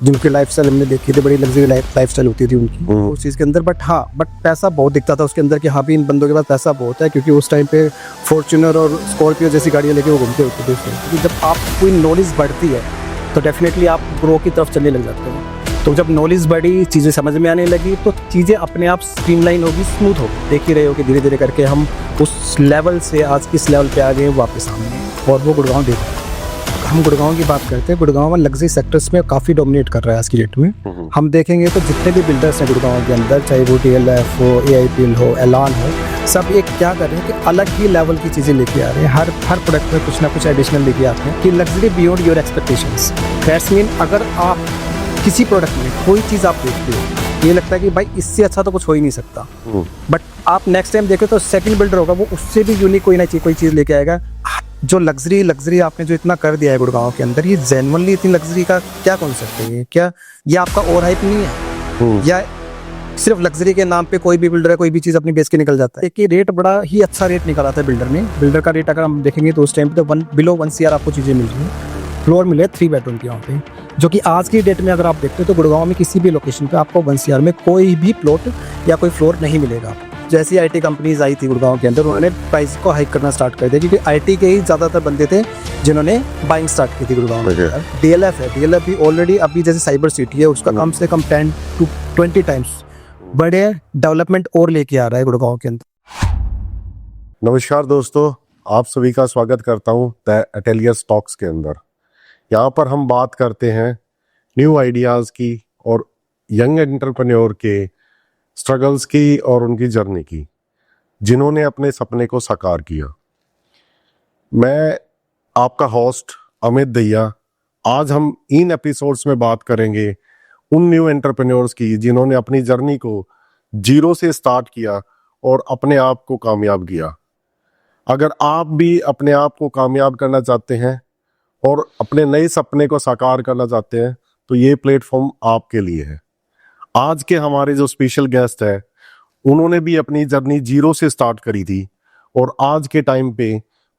जिनकी लाइफस्टाइल हमने देखी थी, बड़ी लग्जरी लाइफस्टाइल होती थी उनकी उस चीज़ के अंदर। बट पैसा बहुत दिखता था उसके अंदर कि हाँ भी इन बंदों के पास पैसा बहुत है, क्योंकि उस टाइम पे फॉर्च्यूनर और स्कॉर्पियो जैसी गाड़ियाँ लेके वो घूमते होते थे उस टाइम। क्योंकि जब आप कोई नॉलेज बढ़ती है तो डेफिनेटली आप ग्रो की तरफ चलने लग जाते हो। तो जब नॉलेज बढ़ी, चीज़ें समझ में आने लगी, तो चीज़ें अपने आप स्ट्रीमलाइन होगी, स्मूथ होगी। देख ही रहे हो कि धीरे धीरे करके हम उस लेवल से आज किस लेवल पे आ गए वापस आए, और वो गुड़गांव देख रहे हैं। हम गुड़गांव की बात करते हैं, गुड़गांव में लग्जरी सेक्टर्स में काफ़ी डोमिनेट कर रहा है आज की डेट में। हम देखेंगे तो जितने भी बिल्डर्स हैं गुड़गांव के अंदर, चाहे वो DLF हो, AIPL हो, एलान हो, सब एक क्या कर रहे हैं कि अलग ही लेवल की चीज़ें लेके आ रहे हैं। हर प्रोडक्ट में कुछ ना कुछ एडिशनल लेके आते हैं कि luxury beyond your expectations. That's mean अगर आप किसी प्रोडक्ट में कोई चीज़ आप देखते हो, ये लगता है कि भाई इससे अच्छा तो कुछ हो ही नहीं सकता, बट आप नेक्स्ट टाइम देखो तो सेकंड बिल्डर होगा, वो उससे भी यूनिक कोई ना कोई चीज़ लेके आएगा। जो लग्जरी आपने जो इतना कर दिया है गुड़गांव के अंदर, ये जेन्युइनली इतनी लग्जरी का क्या कॉन्सेप्ट है? क्या ये आपका ओवर हाइप नहीं है, या सिर्फ लग्जरी के नाम पे कोई भी बिल्डर है कोई भी चीज़ अपनी बेच के निकल जाता है? एक रेट बड़ा ही अच्छा रेट निकाला था बिल्डर ने। बिल्डर का रेट अगर हम देखेंगे तो उस टाइम पे तो बिलो 1 CR आपको चीज़ें मिल रही हैं। फ्लोर मिले 3 बेडरूम के वहाँ पे, जो कि आज की डेट में अगर आप देखते हो तो गुड़गांव में किसी भी लोकेशन पे आपको 1 CR में कोई भी प्लॉट या कोई फ्लोर नहीं मिलेगा। जैसी IT कंपनीज आई थी गुड़गांव के अंदर, उन्होंने प्राइस को हाइक करना स्टार्ट कर दिया, क्योंकि IT के ही ज़्यादातर बंदे थे जिन्होंने बाइंग स्टार्ट की थी गुड़गांव में। DLF है, DLF भी ऑलरेडी अभी जैसे साइबर सिटी है, उसका कम से कम 10 to 20 टाइम्स बड़े डेवलपमेंट और लेके आ रहा है गुड़गांव के अंदर। नमस्कार दोस्तों, आप सभी का स्वागत करता हूं द अटेलियर टॉक्स के अंदर। यहाँ पर हम बात करते हैं न्यू आइडियाज़ की और यंग एंटरप्रेन्योर के स्ट्रगल्स की और उनकी जर्नी की, जिन्होंने अपने सपने को साकार किया। मैं आपका होस्ट अमित दहिया। आज हम इन एपिसोड्स में बात करेंगे उन न्यू एंटरप्रेन्योर्स की जिन्होंने अपनी जर्नी को जीरो से स्टार्ट किया और अपने आप को कामयाब किया। अगर आप भी अपने आप को कामयाब करना चाहते हैं और अपने नए सपने को साकार करना चाहते हैं, तो ये प्लेटफॉर्म आपके लिए है। आज के हमारे जो स्पेशल गेस्ट है, उन्होंने भी अपनी जर्नी जीरो से स्टार्ट करी थी और आज के टाइम पे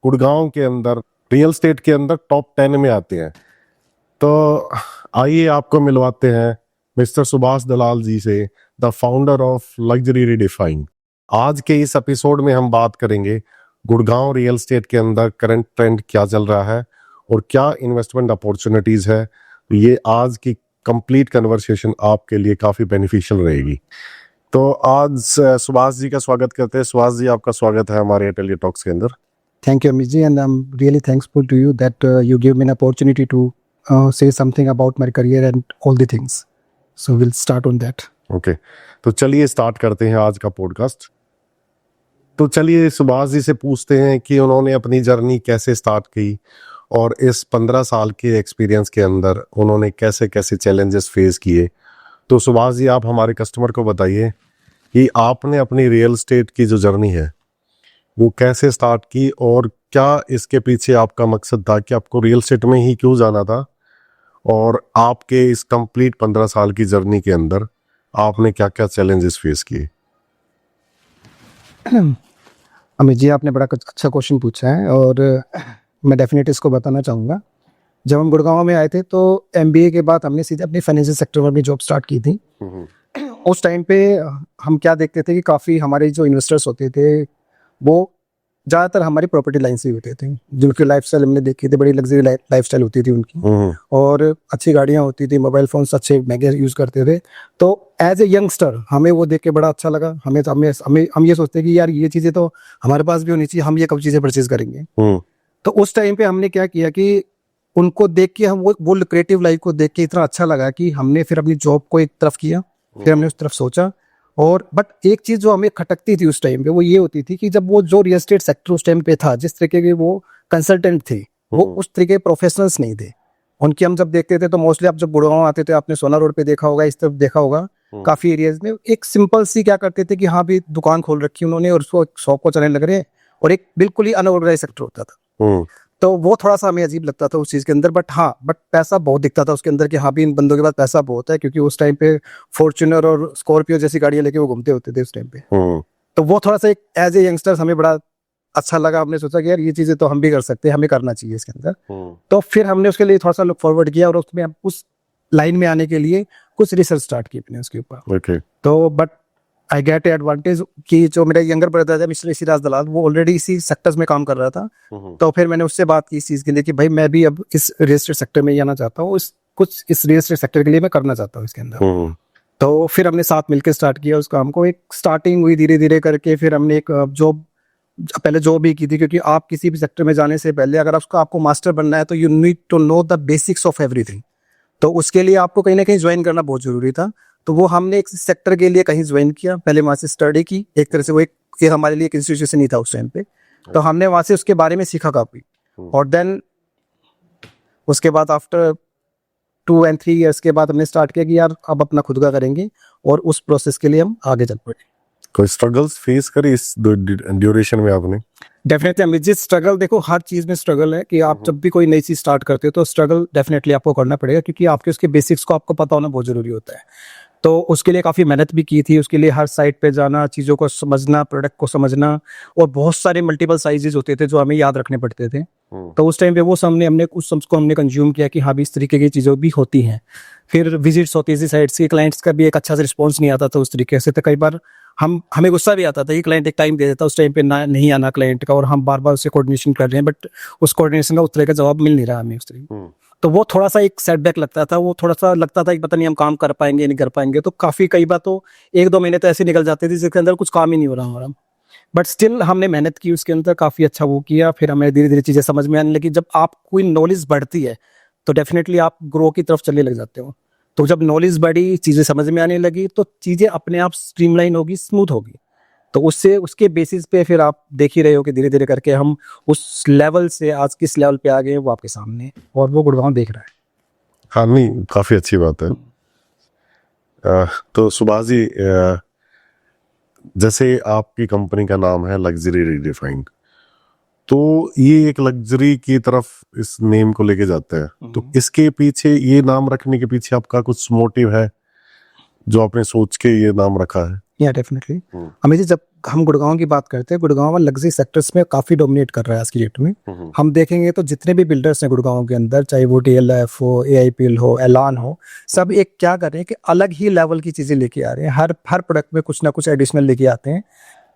गुड़गांव के अंदर रियल एस्टेट के अंदर टॉप 10 में आते हैं। तो आइए आपको मिलवाते हैं मिस्टर सुभाष दलाल जी से, the founder of luxury redefined. आज के इस एपिसोड में हम बात करेंगे गुड़गांव रियल एस्टेट के अंदर करंट ट्रेंड क्या चल रहा है और क्या इन्वेस्टमेंट अपॉर्चुनिटीज है। ये आज की कंप्लीट कन्वर्सेशन आपके लिए काफ़ी बेनिफिशियल रहेगी। तो आज सुभाष जी का स्वागत करते हैं। सुभाष जी, आपका स्वागत है हमारे अटेलियर टॉक्स के अंदर। Thank you, Amit ji, and I'm really thankful to you that you give me an opportunity to say something about my career and all the things. So we'll start on that. Okay, तो चलिए start करते हैं आज का podcast. तो चलिए सुभाष जी से पूछते हैं कि उन्होंने अपनी जर्नी कैसे स्टार्ट की और इस 15 साल के एक्सपीरियंस के अंदर उन्होंने कैसे कैसे चैलेंजेस फेस किए। तो सुभाष जी, आप हमारे कस्टमर को बताइए कि आपने अपनी रियल एस्टेट की जो जर्नी है वो कैसे स्टार्ट की और क्या इसके पीछे आपका मकसद था कि आपको रियल एस्टेट में ही क्यों जाना था, और आपके इस कंप्लीट 15 साल की जर्नी के अंदर आपने क्या क्या चैलेंजेस फेस किए। अमित जी, आपने बड़ा अच्छा क्वेश्चन पूछा है और मैं डेफिनेटली इसको बताना चाहूँगा। जब हम गुड़गांव में आए थे तो MBA के बाद हमने सीधे अपनी फाइनेंशियल सेक्टर में अपनी जॉब स्टार्ट की थी। उस टाइम पे हम क्या देखते थे कि काफ़ी हमारे जो इन्वेस्टर्स होते थे वो ज़्यादातर हमारी प्रॉपर्टी लाइन से ही होते थे, जिनकी लाइफस्टाइल हमने देखी थी, बड़ी लग्जरी लाइफस्टाइल होती थी उनकी, और अच्छी गाड़ियाँ होती थी, मोबाइल फ़ोन्स अच्छे महंगे यूज़ करते थे। तो एज ए यंगस्टर हमें वो देख के बड़ा अच्छा लगा। हम ये सोचते कि यार ये चीज़ें तो हमारे पास भी होनी चाहिए, हम ये कब चीज़ें परचेज करेंगे। तो उस टाइम पे हमने क्या किया कि उनको देख के हम वो लुक्रेटिव लाइफ को देख के इतना अच्छा लगा कि हमने फिर अपनी जॉब को एक तरफ किया, फिर हमने उस तरफ सोचा। और बट एक चीज़ जो हमें खटकती थी उस टाइम पे वो ये होती थी कि जब वो जो रियल एस्टेट सेक्टर उस टाइम पे था, जिस तरीके के वो कंसल्टेंट थे, वो उस तरीके के प्रोफेशनल्स नहीं थे उनकी। हम जब देखते थे तो मोस्टली आप जब गुड़गांव आते थे, आपने सोना रोड पे देखा होगा, इस तरफ देखा होगा, काफ़ी एरियाज में एक सिंपल सी क्या करते थे कि हाँ भी दुकान खोल रखी उन्होंने और उसको शॉप को चलने लग रहे हैं, और एक बिल्कुल ही अनऑर्गेनाइज सेक्टर होता था। तो वो थोड़ा सा हमें अजीब लगता था उस चीज़ के अंदर। बट पैसा बहुत दिखता था उसके अंदर कि हाँ भी इन बंदों के पास पैसा बहुत है, क्योंकि उस टाइम पे फॉर्च्यूनर और स्कॉर्पियो जैसी गाड़ियाँ लेके वो घूमते होते थे उस टाइम पे। तो वो थोड़ा सा एक एज ए यंगस्टर्स हमें बड़ा अच्छा लगा। हमने सोचा कि यार ये चीज़ें तो हम भी कर सकते हैं, हमें करना चाहिए इसके अंदर। तो फिर हमने उसके लिए थोड़ा सा लुक फॉरवर्ड किया और उसमें उस लाइन में आने के लिए कुछ रिसर्च स्टार्ट की अपने उसके ऊपर। ओके। तो बट आई गेट एडवांटेज कि जो मेरा यंगर ब्रदर है मिस्टर सिराज दलाल, वो ऑलरेडी इसी सेक्टर्स में काम कर रहा था। तो फिर मैंने उससे बात की इस चीज़ के लिए कि भाई मैं भी अब इस रियल एस्टेट सेक्टर में ही आना चाहता हूँ, कुछ इस रियल एस्टेट सेक्टर के लिए मैं करना चाहता हूँ इसके अंदर। तो फिर हमने साथ मिलकर स्टार्ट किया उस काम को। एक स्टार्टिंग हुई धीरे धीरे करके, फिर हमने एक जॉब, पहले जॉब ही की थी, क्योंकि आप किसी भी सेक्टर में जाने से पहले अगर आपको मास्टर बनना है तो you need to know the basics of everything. तो उसके लिए आपको कहीं ना कहीं ज्वाइन करना बहुत जरूरी था। तो वो हमने एक सेक्टर के लिए कहीं ज्वाइन किया, पहले वहाँ से स्टडी की। एक तरह से वो एक हमारे लिए एक इंस्टीट्यूशन ही था उस टाइम पे। तो हमने वहाँ से उसके बारे में सीखा काफ़ी। और देन उसके बाद आफ्टर 2 and 3 years के बाद हमने स्टार्ट किया कि यार अब अपना खुद का करेंगे, और उस प्रोसेस के लिए हम आगे चल पड़े। कोई स्ट्रगल्स फेस करी इस ड्यूरेशन में आपने? डेफिनेटली अमित जी, स्ट्रगल देखो हर चीज़ में स्ट्रगल है कि आप जब भी कोई नई चीज़ स्टार्ट करते हो तो स्ट्रगल डेफिनेटली आपको करना पड़ेगा, क्योंकि आपके उसके बेसिक्स को आपको पता होना बहुत ज़रूरी होता है। तो उसके लिए काफ़ी मेहनत भी की थी, उसके लिए हर साइट पे जाना, चीज़ों को समझना, प्रोडक्ट को समझना, और बहुत सारे मल्टीपल साइजेस होते थे जो हमें याद रखने पड़ते थे। तो उस टाइम पे वो हमने उस सब को हमने कंज्यूम किया कि हाँ भी इस तरीके की चीज़ें भी होती हैं। फिर विजिट्स होती थी साइट्स की, क्लाइंट्स का भी एक अच्छा सा रिस्पॉन्स नहीं आता था उस तरीके से। तो कई बार हमें गुस्सा भी आता था कि क्लाइंट एक टाइम दे देता, उस टाइम पे ना नहीं आना क्लाइंट का, और हम बार बार उससे कोऑर्डिनेशन कर रहे हैं, बट उस कोऑर्डिनेशन का उस तरह का जवाब मिल नहीं रहा हमें उस तरीके। तो वो थोड़ा सा एक सेटबैक लगता था, वो थोड़ा सा लगता था कि पता नहीं हम काम कर पाएंगे नहीं कर पाएंगे। तो काफ़ी कई बार तो 1-2 महीने तो ऐसे निकल जाते थे जिसके अंदर कुछ काम ही नहीं हो रहा हमारा। बट स्टिल हमने मेहनत की उसके अंदर, काफ़ी अच्छा वो किया। फिर हमें धीरे धीरे चीज़ें समझ में आने लगी। जब आप कोई नॉलेज बढ़ती है तो डेफिनेटली आप ग्रो की तरफ चलने लग जाते हो। तो जब नॉलेज बढ़ी, चीज़ें समझ में आने लगी, तो चीज़ें अपने आप स्ट्रीमलाइन होगी, स्मूथ होगी। तो उसके बेसिस पे फिर आप देख ही रहे हो कि धीरे धीरे करके हम उस लेवल से आज किस लेवल पे आ गए, वो आपके सामने है, और वो गुड़गांव देख रहा है। हाँ, नहीं, काफी अच्छी बात है। तो सुभाष जी, जैसे आपकी कंपनी का नाम है लग्जरी रीडिफाइंड, तो ये एक लग्जरी की तरफ इस नेम को लेके जाता है। तो इसके पीछे, ये नाम रखने के पीछे आपका कुछ मोटिव है जो आपने सोच के ये नाम रखा है? या डेफिनेटली अमित जी, जब हम गुड़गांव की बात करते हैं, गुड़गांव लग्जरी सेक्टर्स में काफ़ी डोमिनेट कर रहा है आज की डेट में। हम देखेंगे तो जितने भी बिल्डर्स हैं गुड़गांव के अंदर, चाहे वो DLF हो, AIPL हो, एलान हो, सब एक क्या कर रहे हैं कि अलग ही लेवल की चीज़ें लेके आ रहे हैं। हर प्रोडक्ट में कुछ ना कुछ एडिशनल लेके आते हैं।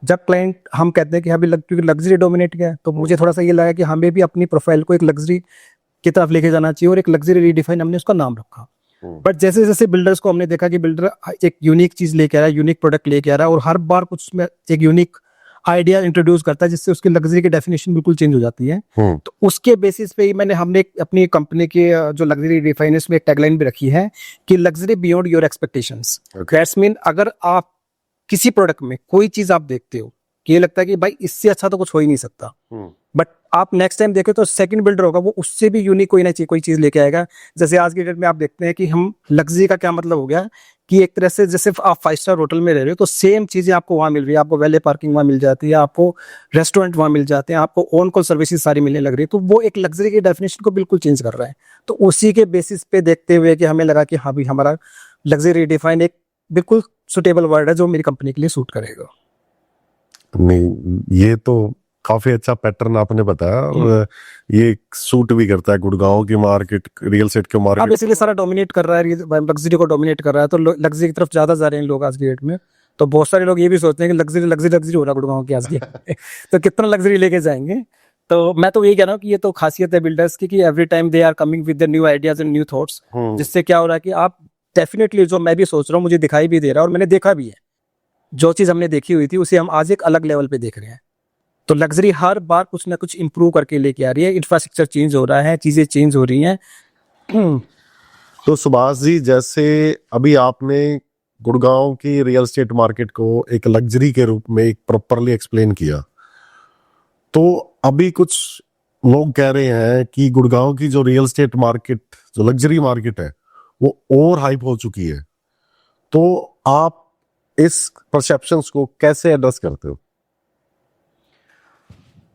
जब क्लाइंट, हम कहते हैं कि अभी क्योंकि लग्जरी डोमिनेट किया है, तो मुझे थोड़ा सा ये लगा कि हमें भी अपनी प्रोफाइल को एक लग्जरी की तरफ लेके जाना चाहिए, और एक लग्जरी रीडिफाइन हमने उसका नाम रखा। बट जैसे जैसे बिल्डर्स को हमने देखा कि बिल्डर एक यूनिक चीज लेके आ रहा है, यूनिक प्रोडक्ट लेके आ रहा है, और हर बार कुछ में एक यूनिक आइडिया इंट्रोड्यूस करता है, जिससे उसकी लग्जरी की डेफिनेशन बिल्कुल चेंज हो जाती है। तो उसके बेसिस पे ही हमने अपनी कंपनी के जो लग्जरी रिफाइनर्स में एक टैगलाइन भी रखी है कि luxury beyond your expectations. That's mean अगर आप किसी प्रोडक्ट में कोई चीज आप देखते हो कि ये लगता है कि भाई इससे अच्छा तो कुछ हो ही नहीं सकता, बट आप नेक्स्ट टाइम देखो तो सेकंड बिल्डर होगा, वो उससे भी यूनिक कोई ना कोई चीज लेके आएगा। जैसे आज की डेट में आप देखते हैं कि हम लग्जरी का क्या मतलब हो गया कि एक तरह से जैसे आप 5 स्टार होटल में रह रहे हो तो सेम चीजें आपको वहां मिल रही है, आपको वैले पार्किंग वहां मिल जाती है, आपको रेस्टोरेंट वहां मिल जाते हैं, आपको ऑन कॉल सर्विसेज सारी मिलने लग रही है। तो वो एक लग्जरी की डेफिनेशन को बिल्कुल चेंज कर रहा है। तो उसी के बेसिस पे देखते हुए कि हमें लगा कि हाँ भी हमारा लग्जरी डिफाइन एक बिल्कुल सुटेबल वर्ड है जो मेरी कंपनी के लिए सूट करेगा। नहीं, ये तो काफी अच्छा पैटर्न आपने बताया, और ये सूट भी करता है गुड़गांव की मार्केट, रियल एस्टेट के मार्केट। अब इसीलिए सारा डोमिनेट कर रहा है, लग्जरी को डोमिनेट कर रहा है, तो लग्जरी की तरफ ज्यादा जा रहे हैं लोग आज की डेट में। तो बहुत सारे लोग ये भी सोचते हैं कि लग्जरी लग्जरी लग्जरी हो रहा है गुड़गांव की आज की तो कितना लग्जरी लेके जाएंगे। तो मैं तो यही कह रहा हूँ कि ये तो खासियत है बिल्डर्स की कि every time they are coming with the new ideas and new thoughts, जिससे क्या हो रहा है कि आप डेफिनेटली, जो मैं भी सोच रहा हूँ, मुझे दिखाई भी दे रहा है और मैंने देखा भी है, जो चीज हमने देखी हुई थी उसे हम आज एक अलग लेवल पे देख रहे हैं। तो लग्जरी हर बार कुछ ना कुछ इंप्रूव करके लेके आ रही है, इंफ्रास्ट्रक्चर चेंज हो रहा है, चीजें चेंज हो रही हैं। तो सुभाष जी, जैसे अभी आपने गुड़गांव की रियल एस्टेट मार्केट को एक लग्जरी के रूप में एक प्रॉपरली एक्सप्लेन किया, तो अभी कुछ लोग कह रहे हैं कि गुड़गांव की जो रियल एस्टेट मार्केट, जो लग्जरी मार्केट है, वो ओवर हाइप हो चुकी है। तो आप इस परसेप्शंस को कैसे एड्रेस करते हो?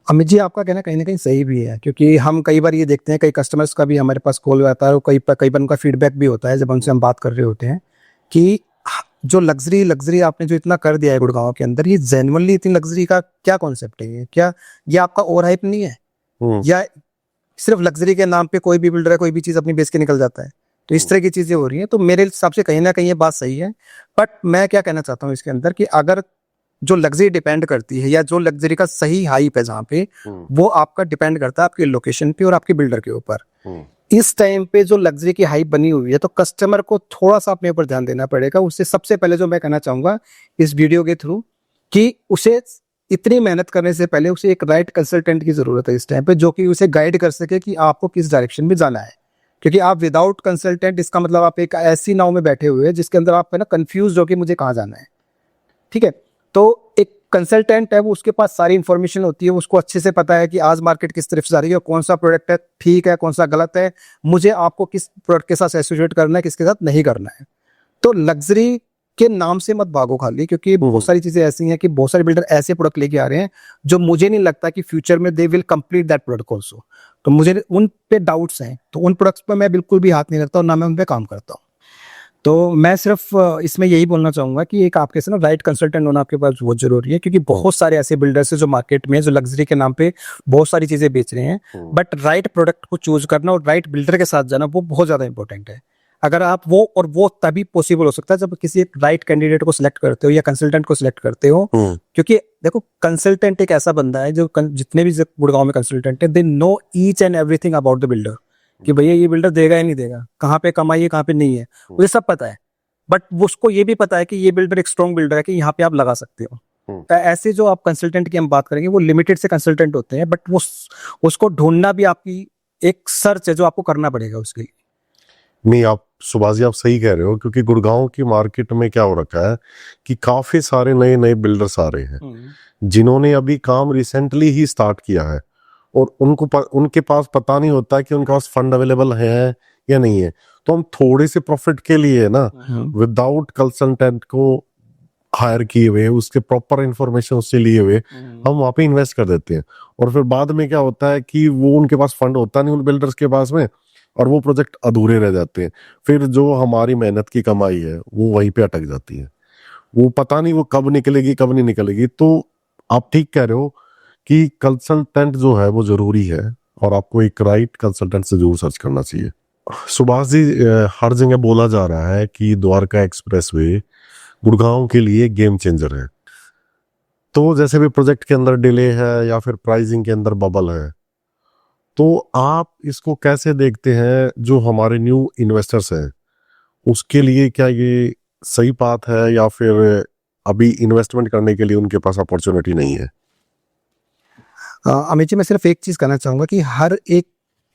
अमित जी, आपका कहना कहीं ना कहीं सही भी है, क्योंकि हम कई बार ये देखते हैं, कई कस्टमर्स का भी हमारे पास कॉल आता है और कई बार उनका फीडबैक भी होता है जब उनसे हम बात कर रहे होते हैं कि जो लग्जरी आपने जो इतना कर दिया है गुड़गांव के अंदर, ये जेन्युइनली इतनी लग्जरी का क्या कॉन्सेप्ट है? क्या ये आपका ओवर हाइप नहीं है, या सिर्फ लग्जरी के नाम पे कोई भी बिल्डर है कोई भी चीज अपनी बेच के निकल जाता है? तो इस तरह की चीजें हो रही हैं। तो मेरे हिसाब से कहीं ना कहीं ये बात सही है। बट मैं क्या कहना चाहता हूँ इसके अंदर कि अगर जो लग्जरी डिपेंड करती है या जो लग्जरी का सही हाइप है जहाँ पे, वो आपका डिपेंड करता है आपकी लोकेशन पे और आपके बिल्डर के ऊपर। इस टाइम पे जो लग्जरी की हाइप बनी हुई है तो कस्टमर को थोड़ा सा अपने ऊपर ध्यान देना पड़ेगा। उससे सबसे पहले जो मैं कहना चाहूंगा इस वीडियो के थ्रू कि उसे इतनी मेहनत करने से पहले उसे एक राइट कंसल्टेंट की जरूरत है इस टाइम पे, जो कि उसे गाइड कर सके कि आपको किस डायरेक्शन में जाना है। क्योंकि आप विदाउट कंसल्टेंट, इसका मतलब आप एक ऐसी नाव में बैठे हुए हैं जिसके अंदर आप है ना कंफ्यूज हो कि मुझे कहाँ जाना है। ठीक है, तो एक कंसल्टेंट है वो, उसके पास सारी इंफॉर्मेशन होती है, उसको अच्छे से पता है कि आज मार्केट किस तरफ जा रही है और कौन सा प्रोडक्ट है ठीक है, कौन सा गलत है, मुझे आपको किस प्रोडक्ट के साथ एसोसिएट करना है, किसके साथ नहीं करना है। तो लग्जरी के नाम से मत भागो खाली, क्योंकि बहुत सारी चीजें ऐसी हैं कि बहुत सारे बिल्डर ऐसे प्रोडक्ट लेके आ रहे हैं जो मुझे नहीं लगता कि फ्यूचर में they will complete that product also. तो मुझे उन पे डाउट्स हैं, तो उन प्रोडक्ट्स पर मैं बिल्कुल भी हाथ नहीं रखता और ना मैं उन पे काम करता हूँ। तो मैं सिर्फ इसमें यही बोलना चाहूंगा कि एक आपके से ना राइट कंसल्टेंट होना आपके पास बहुत जरूरी है, क्योंकि बहुत सारे ऐसे बिल्डर्स हैं जो मार्केट में जो लग्जरी के नाम पे बहुत सारी चीजें बेच रहे हैं। बट राइट प्रोडक्ट को चूज करना और राइट बिल्डर के साथ जाना वो बहुत ज्यादा इंपॉर्टेंट है। अगर आप वो तभी पॉसिबल हो सकता है जब किसी एक राइट कैंडिडेट को सिलेक्ट करते हो या कंसल्टेंट को सिलेक्ट करते हो। क्योंकि देखो कंसल्टेंट एक ऐसा बंदा है जो जितने भी गुड़गांव में कंसल्टेंट है, they know each and everything about the builder, कि भैया ये बिल्डर देगा या नहीं देगा, कहाँ पे कमाई है कहाँ पे नहीं है, मुझे सब पता है। बट उसको ये भी पता है कि ये बिल्डर एक स्ट्रॉन्ग बिल्डर है कि यहाँ पे आप लगा सकते हो। तो ऐसे जो आप कंसल्टेंट की हम बात करेंगे वो लिमिटेड से कंसल्टेंट होते हैं, बट वो उसको ढूंढना भी आपकी एक सर्च है जो आपको करना पड़ेगा उसके लिए। नहीं, आप सुभाष जी आप सही कह रहे हो, क्योंकि गुड़गांव की मार्केट में क्या हो रखा है कि काफी सारे नए नए बिल्डर्स आ रहे हैं जिन्होंने अभी काम रिसेंटली ही स्टार्ट किया है और उनके पास पता नहीं होता कि उनके पास फंड अवेलेबल है या नहीं है। तो हम थोड़े से प्रॉफिट के लिए ना विदाउट कंसल्टेंट को हायर किए हुए, उसके प्रॉपर इंफॉर्मेशन उससे लिए हुए हम वहां पे इन्वेस्ट कर देते हैं। और फिर बाद में क्या होता है कि वो उनके पास फंड होता नहीं उन बिल्डर्स के पास में, और वो प्रोजेक्ट अधूरे रह जाते हैं। फिर जो हमारी मेहनत की कमाई है वो वहीं पे अटक जाती है, वो पता नहीं वो कब निकलेगी कब नहीं निकलेगी। तो आप ठीक कह रहे हो कि कंसल्टेंट जो है वो जरूरी है और आपको एक राइट कंसल्टेंट से जरूर सर्च करना चाहिए। सुभाष जी, हर जगह बोला जा रहा है कि द्वारका एक्सप्रेसवे गुड़गांव के लिए गेम चेंजर है। तो जैसे भी प्रोजेक्ट के अंदर डिले है या फिर प्राइसिंग के अंदर बबल है, तो आप इसको कैसे देखते हैं? जो हमारे न्यू इन्वेस्टर्स हैं उसके लिए क्या ये सही बात है या फिर अभी इन्वेस्टमेंट करने के लिए उनके पास अपॉर्चुनिटी नहीं है? अमित जी, मैं सिर्फ एक चीज कहना चाहूंगा कि हर एक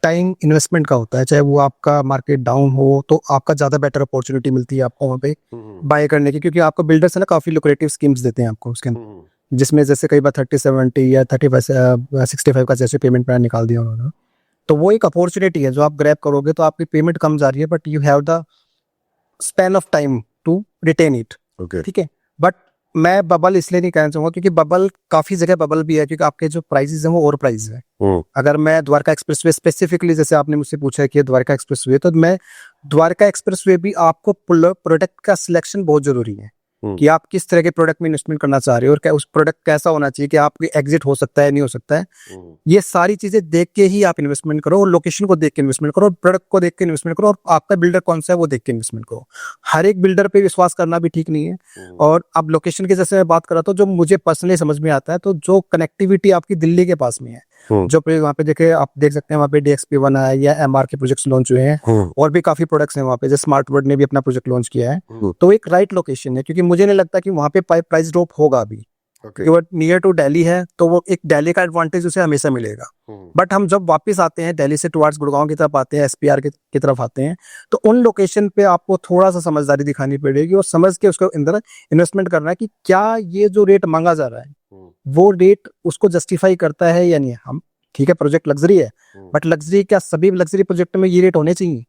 टाइम इन्वेस्टमेंट का होता है, चाहे वो आपका मार्केट डाउन हो तो आपका ज्यादा बेटर अपॉर्चुनिटी मिलती है आपको वहाँ पे बाय करने की, क्योंकि आपको बिल्डर्स है ना काफी लुक्रेटिव स्कीम्स देते हैं आपको उसके अंदर, जिसमें जैसे कई बार 30-70 या 35-65 का जैसे पेमेंट प्लान निकाल दिया उन्होंने। तो वो एक अपॉर्चुनिटी है जो आप ग्रैब करोगे तो आपकी पेमेंट कम जा रही है, but you have the span of time to retain it. ठीक है, बट मैं बबल इसलिए नहीं कहना चाहूंगा क्योंकि बबल काफी जगह बबल भी है, क्योंकि आपके जो प्राइसेस हैं वो ओवर प्राइस है। अगर मैं द्वारका एक्सप्रेसवे स्पेसिफिकली, जैसे आपने मुझसे पूछा है कि द्वारका एक्सप्रेसवे, तो मैं द्वारका एक्सप्रेसवे भी आपको प्रोडक्ट का सिलेक्शन बहुत जरूरी है कि आप किस तरह के प्रोडक्ट में इन्वेस्टमेंट करना चाह रहे हो और क्या उस प्रोडक्ट कैसा होना चाहिए कि आपकी एग्जिट हो सकता है नहीं हो सकता है। ये सारी चीजें देख के ही आप इन्वेस्टमेंट करो, और लोकेशन को देख के इन्वेस्टमेंट करो, और प्रोडक्ट को देख के इन्वेस्टमेंट करो, और आपका बिल्डर कौन सा है वो देख के इन्वेस्टमेंट करो। हर एक बिल्डर पे विश्वास करना भी ठीक नहीं है। और अब लोकेशन की जैसे मैं बात कर रहा था, जो मुझे पर्सनली समझ में आता है, तो जो कनेक्टिविटी आपकी दिल्ली के पास में है, जो वहाँ पे देखे आप देख सकते हैं, वहाँ पे DXP1 है या MR के प्रोजेक्ट्स लॉन्च हुए हैं, और भी काफी प्रोडक्ट्स हैं वहाँ पे, जैसे स्मार्ट वर्ड ने भी अपना प्रोजेक्ट लॉन्च किया है। तो एक राइट लोकेशन है, क्योंकि मुझे नहीं लगता कि वहाँ पे प्राइस ड्रॉप होगा अभी। नियर टू दिल्ली है तो वो एक दिल्ली का एडवांटेज उसे हमेशा मिलेगा। बट हम जब वापस आते हैं दिल्ली से टुवर्ड्स गुड़गांव की तरफ आते हैं, SPR की तरफ आते हैं, तो उन लोकेशन पे आपको थोड़ा सा समझदारी दिखानी पड़ेगी और समझ के उसके अंदर इन्वेस्टमेंट करना है कि क्या ये जो रेट मांगा जा रहा है वो रेट उसको जस्टिफाई करता है या नहीं। हम ठीक है, प्रोजेक्ट लग्जरी है, बट लग्जरी क्या सभी लग्जरी प्रोजेक्ट में ये रेट होने चाहिए?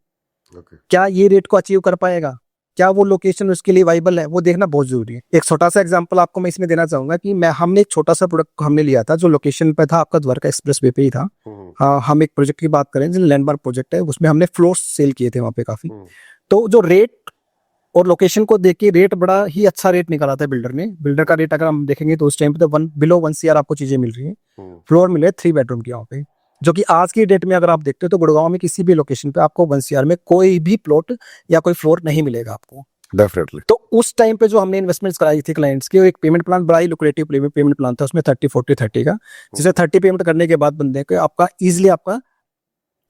क्या ये रेट को अचीव कर पाएगा? क्या वो लोकेशन उसके लिए वाइबल है? वो देखना बहुत जरूरी है। एक छोटा सा एग्जांपल आपको मैं इसमें देना चाहूंगा कि हमने एक छोटा सा प्रोडक्ट हमने लिया था जो लोकेशन पे था, आपका द्वारका एक्सप्रेसवे पे ही था। हम एक प्रोजेक्ट की बात करें जो लैंडमार्क प्रोजेक्ट है, उसमें हमने फ्लोर्स सेल किए थे वहाँ पे काफी। तो जो रेट और लोकेशन को देख के रेट बड़ा ही अच्छा रेट निकाला था बिल्डर ने। बिल्डर का रेट अगर हम देखेंगे तो उस टाइम पे तो बिलो 1 CR आपको चीजें मिल रही है। फ्लोर मिले 3 बेडरूम की वहाँ पे, जो कि आज की डेट में अगर आप देखते हो तो गुड़गांव में किसी भी लोकेशन पे आपको 1 CR में कोई भी प्लॉट या कोई फ्लोर नहीं मिलेगा आपको। डेफिनेटली। तो उस टाइम पे जो हमने इन्वेस्टमेंट्स कराई थी क्लाइंट्स की, एक पेमेंट प्लान बड़ा ही लुक्रेटिव पेमेंट प्लान था, उसमें 30-40-30 का, जिसे 30 पेमेंट करने के बाद बंदे को आपका इजीली आपका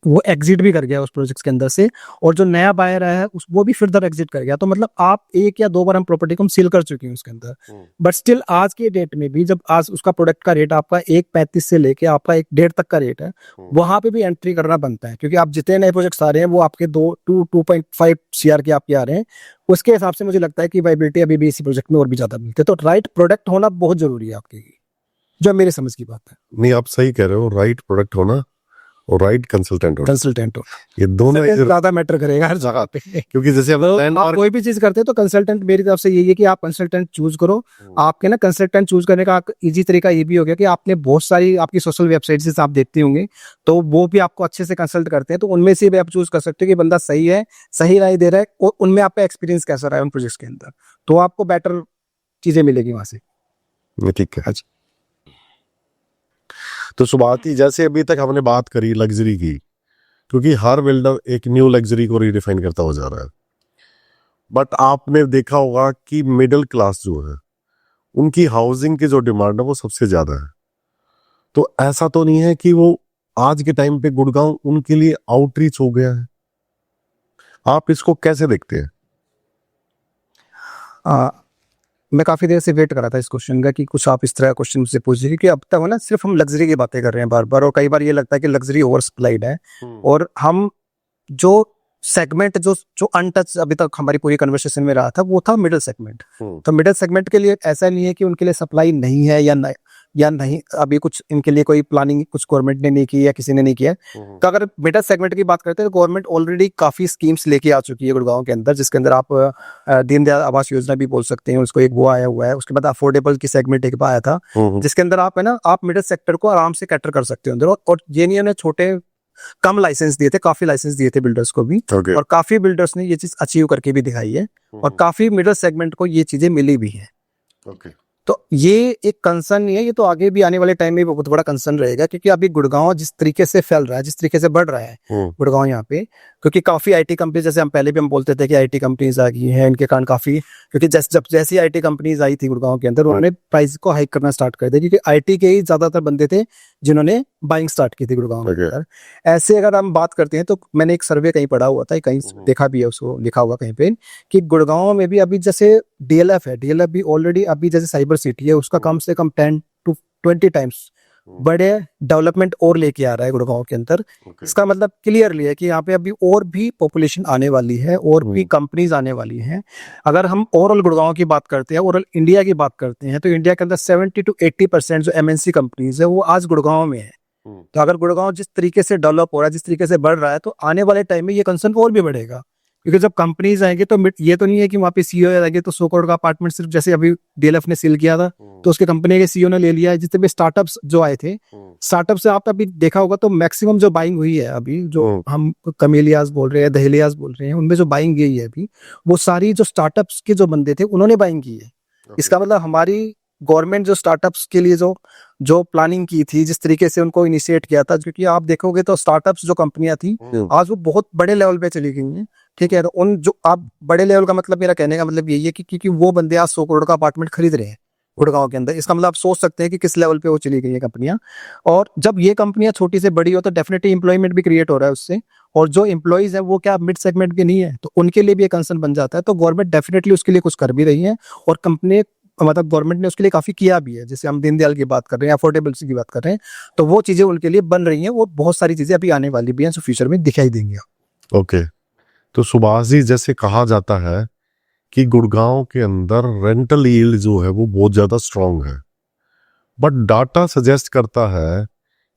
वो एग्जिट भी कर गया उस प्रोजेक्ट के अंदर से, और जो नया बायर आया है वो भी फर्दर एग्जिट कर गया। तो मतलब आप 1 या 2 बार हम प्रॉपर्टी को हम सील कर चुके हैं उसके अंदर, बट स्टिल आज की डेट में भी जब आज उसका प्रोडक्ट का रेट आपका 1.35 से लेके आपका 1.5 तक का रेट है, वहां पे भी एंट्री करना बनता है, क्योंकि आप जितने नए प्रोजेक्ट्स आ रहे हैं वो आपके 2.5 CR के आपके आ रहे हैं। उसके हिसाब से मुझे लगता है कि वाइबिलिटी अभी भी इसी प्रोजेक्ट में और भी ज्यादा मिलती है। तो राइट प्रोडक्ट होना बहुत जरूरी है आपके लिए, जो मेरे समझ की बात है। नहीं, आप सही कह रहे हो, राइट प्रोडक्ट होना और राइट कंसल्टेंट कंसल्टेंट हो, ये दोनों ज्यादा मैटर करेगा हर जगह पे। क्योंकि जैसे आप कोई भी चीज करते हैं तो कंसल्टेंट, मेरी तरफ से यही है कि आप कंसल्टेंट चूज करो। आपके ना कंसल्टेंट चूज करने का इजी तरीका ये भी हो गया कि आपने बहुत सारी आपकी सोशल वेबसाइट्स आप देखते होंगे, तो वो भी आपको अच्छे से कंसल्ट करते हैं, तो उनमें से भी आप चूज कर सकते हो कि बंदा सही है, सही राय दे रहा है, और उनमें आपका एक्सपीरियंस कैसा रहा है उन प्रोजेक्ट्स के अंदर, तो आपको बेटर चीजें मिलेगी वहां से। ठीक है। तो सुभाती, जैसे अभी तक हमने बात करी लग्जरी की, क्योंकि हर बिल्डर एक न्यू लग्जरी को रीडिफाइन करता हो जा रहा है, बट आपने देखा होगा कि मिडिल क्लास जो है उनकी हाउसिंग की जो डिमांड है वो सबसे ज्यादा है। तो ऐसा तो नहीं है कि वो आज के टाइम पे गुड़गांव उनके लिए आउटरीच हो गया है? आप इसको कैसे देखते हैं? मैं काफी देर से वेट कर रहा था इस क्वेश्चन का कि कुछ आप इस तरह का क्वेश्चन मुझसे पूछिए, क्योंकि अब तक हो ना सिर्फ हम लग्जरी की बातें कर रहे हैं बार बार, और कई बार ये लगता है कि लग्जरी ओवर सप्लाइड है, और हम जो सेगमेंट जो जो अनटच अभी तक हमारी पूरी कन्वर्सेशन में रहा था वो था मिडिल सेगमेंट। तो मिडिल सेगमेंट के लिए ऐसा नहीं है कि उनके लिए सप्लाई नहीं है या नहीं, अभी कुछ इनके लिए कोई प्लानिंग कुछ गवर्नमेंट ने नहीं की या किसी ने नहीं किया। तो अगर मिडिल सेगमेंट की बात करते हैं तो गवर्नमेंट ऑलरेडी काफी स्कीम्स लेके आ चुकी है गुड़गांव के अंदर, जिसके अंदर आप दीनदयाल आवास योजना भी बोल सकते हैं, उसको एक वो आया हुआ है। उसके बाद अफोर्डेबल की सेगमेंट एक आया था, जिसके अंदर आप है ना आप मिडिल सेक्टर को आराम से कैटर कर सकते हो अंदर, और जेएनयू ने छोटे कम लाइसेंस दिए थे, काफी लाइसेंस दिए थे बिल्डर्स को भी, और काफी बिल्डर्स ने ये चीज अचीव करके भी दिखाई है, और काफी मिडिल सेगमेंट को ये चीजें मिली भी है। तो ये एक कंसर्न नहीं है, ये तो आगे भी आने वाले टाइम में बहुत बड़ा कंसर्न रहेगा, क्योंकि अभी गुड़गांव जिस तरीके से फैल रहा है, जिस तरीके से बढ़ रहा है गुड़गांव यहाँ पे, क्योंकि काफी आईटी कंपनी, जैसे हम पहले भी हम बोलते थे कि आईटी कंपनीज आ गई हैं, इनके कारण काफी, क्योंकि जैसी आईटी कंपनीज आई थी गुड़गांव के अंदर, उन्होंने प्राइस को हाइक करना स्टार्ट कर दिया, क्योंकि आईटी के ही ज्यादातर बंदे थे जिन्होंने बाइंग स्टार्ट की थी गुड़गांव के अंदर। ऐसे अगर हम बात करते हैं तो मैंने एक सर्वे कहीं पढ़ा हुआ था, कहीं देखा भी है, उसको लिखा हुआ कहीं पे, कि गुड़गांव में भी अभी जैसे डीएलएफ है, डीएलएफ भी ऑलरेडी अभी जैसे साइबर सिटी है, उसका कम से कम 10 to 20 टाइम्स बड़े डेवलपमेंट और लेके आ रहा है गुड़गांव के अंदर। इसका मतलब क्लियरली है कि यहाँ पे अभी और भी पॉपुलेशन आने वाली है, और भी कंपनीज आने वाली हैं। अगर हम ओवरऑल गुड़गांव की बात करते हैं, ओवरऑल इंडिया की बात करते हैं, तो इंडिया के अंदर 70 to 80% जो एमएनसी कंपनीज है वो आज गुड़गांव में है। तो अगर गुड़गांव जिस तरीके से डेवलप हो रहा है, जिस तरीके से बढ़ रहा है, तो आने वाले टाइम में ये कंसर्न और भी बढ़ेगा, क्योंकि जब कंपनीज आएंगे तो ये तो नहीं है कि वहाँ पे सीईओ आएंगे तो 100 करोड़ का अपार्टमेंट सिर्फ, जैसे अभी डीएलएफ ने सील किया था तो उसके कंपनी के सीईओ ने ले लिया है। जितने भी स्टार्टअप्स जो आए थे, स्टार्टअप से आप अभी देखा होगा तो मैक्सिमम जो बाइंग हुई है अभी, जो हम कमेलियाज बोल रहे हैं, दहलियाज बोल रहे हैं, उनमें जो बाइंग गई है अभी, वो सारी जो स्टार्टअप्स के जो बंदे थे उन्होंने बाइंग की है। इसका मतलब हमारी गवर्नमेंट जो स्टार्टअप्स के लिए जो प्लानिंग की थी, जिस तरीके से उनको इनिशिएट किया था, क्योंकि आप देखोगे तो स्टार्टअप्स जो कंपनियां थी आज वो बहुत बड़े लेवल पे चली गई हैं, ठीक है। तो उन जो आप बड़े लेवल का मतलब, मेरा कहने का मतलब यही है कि क्योंकि वो बंदे आज 100 करोड़ का अपार्टमेंट खरीद रहे हैं गुड़गांव के अंदर, इसका मतलब आप सोच सकते हैं कि किस लेवल पे वो चली गई है कंपनियां। और जब ये कंपनियां छोटी से बड़ी हो तो डेफिनेटली एम्प्लॉयमेंट भी क्रिएट हो रहा है उससे, और जो एम्प्लॉइज है वो क्या मिड सेगमेंट के नहीं है, तो उनके लिए भी एक कंसर्न बन जाता है। तो गवर्नमेंट डेफिनेटली उसके लिए कुछ कर भी रही है, और कंपनी मतलब गवर्नमेंट ने उसके लिए काफी किया भी है। जैसे हम दीनदयाल की बात कर रहे हैं, अफोर्डेबल की बात कर रहे हैं, तो वो चीजें उनके लिए बन रही हैं, और बहुत सारी चीजें अभी आने वाली भी हैं जो फ्यूचर में दिखाई देंगी। ओके, तो सुभाष जी, जैसे कहा जाता है कि गुड़गांव के अंदर रेंटल यील्ड जो है वो बहुत ज्यादा स्ट्रांग है, बट डाटा सजेस्ट करता है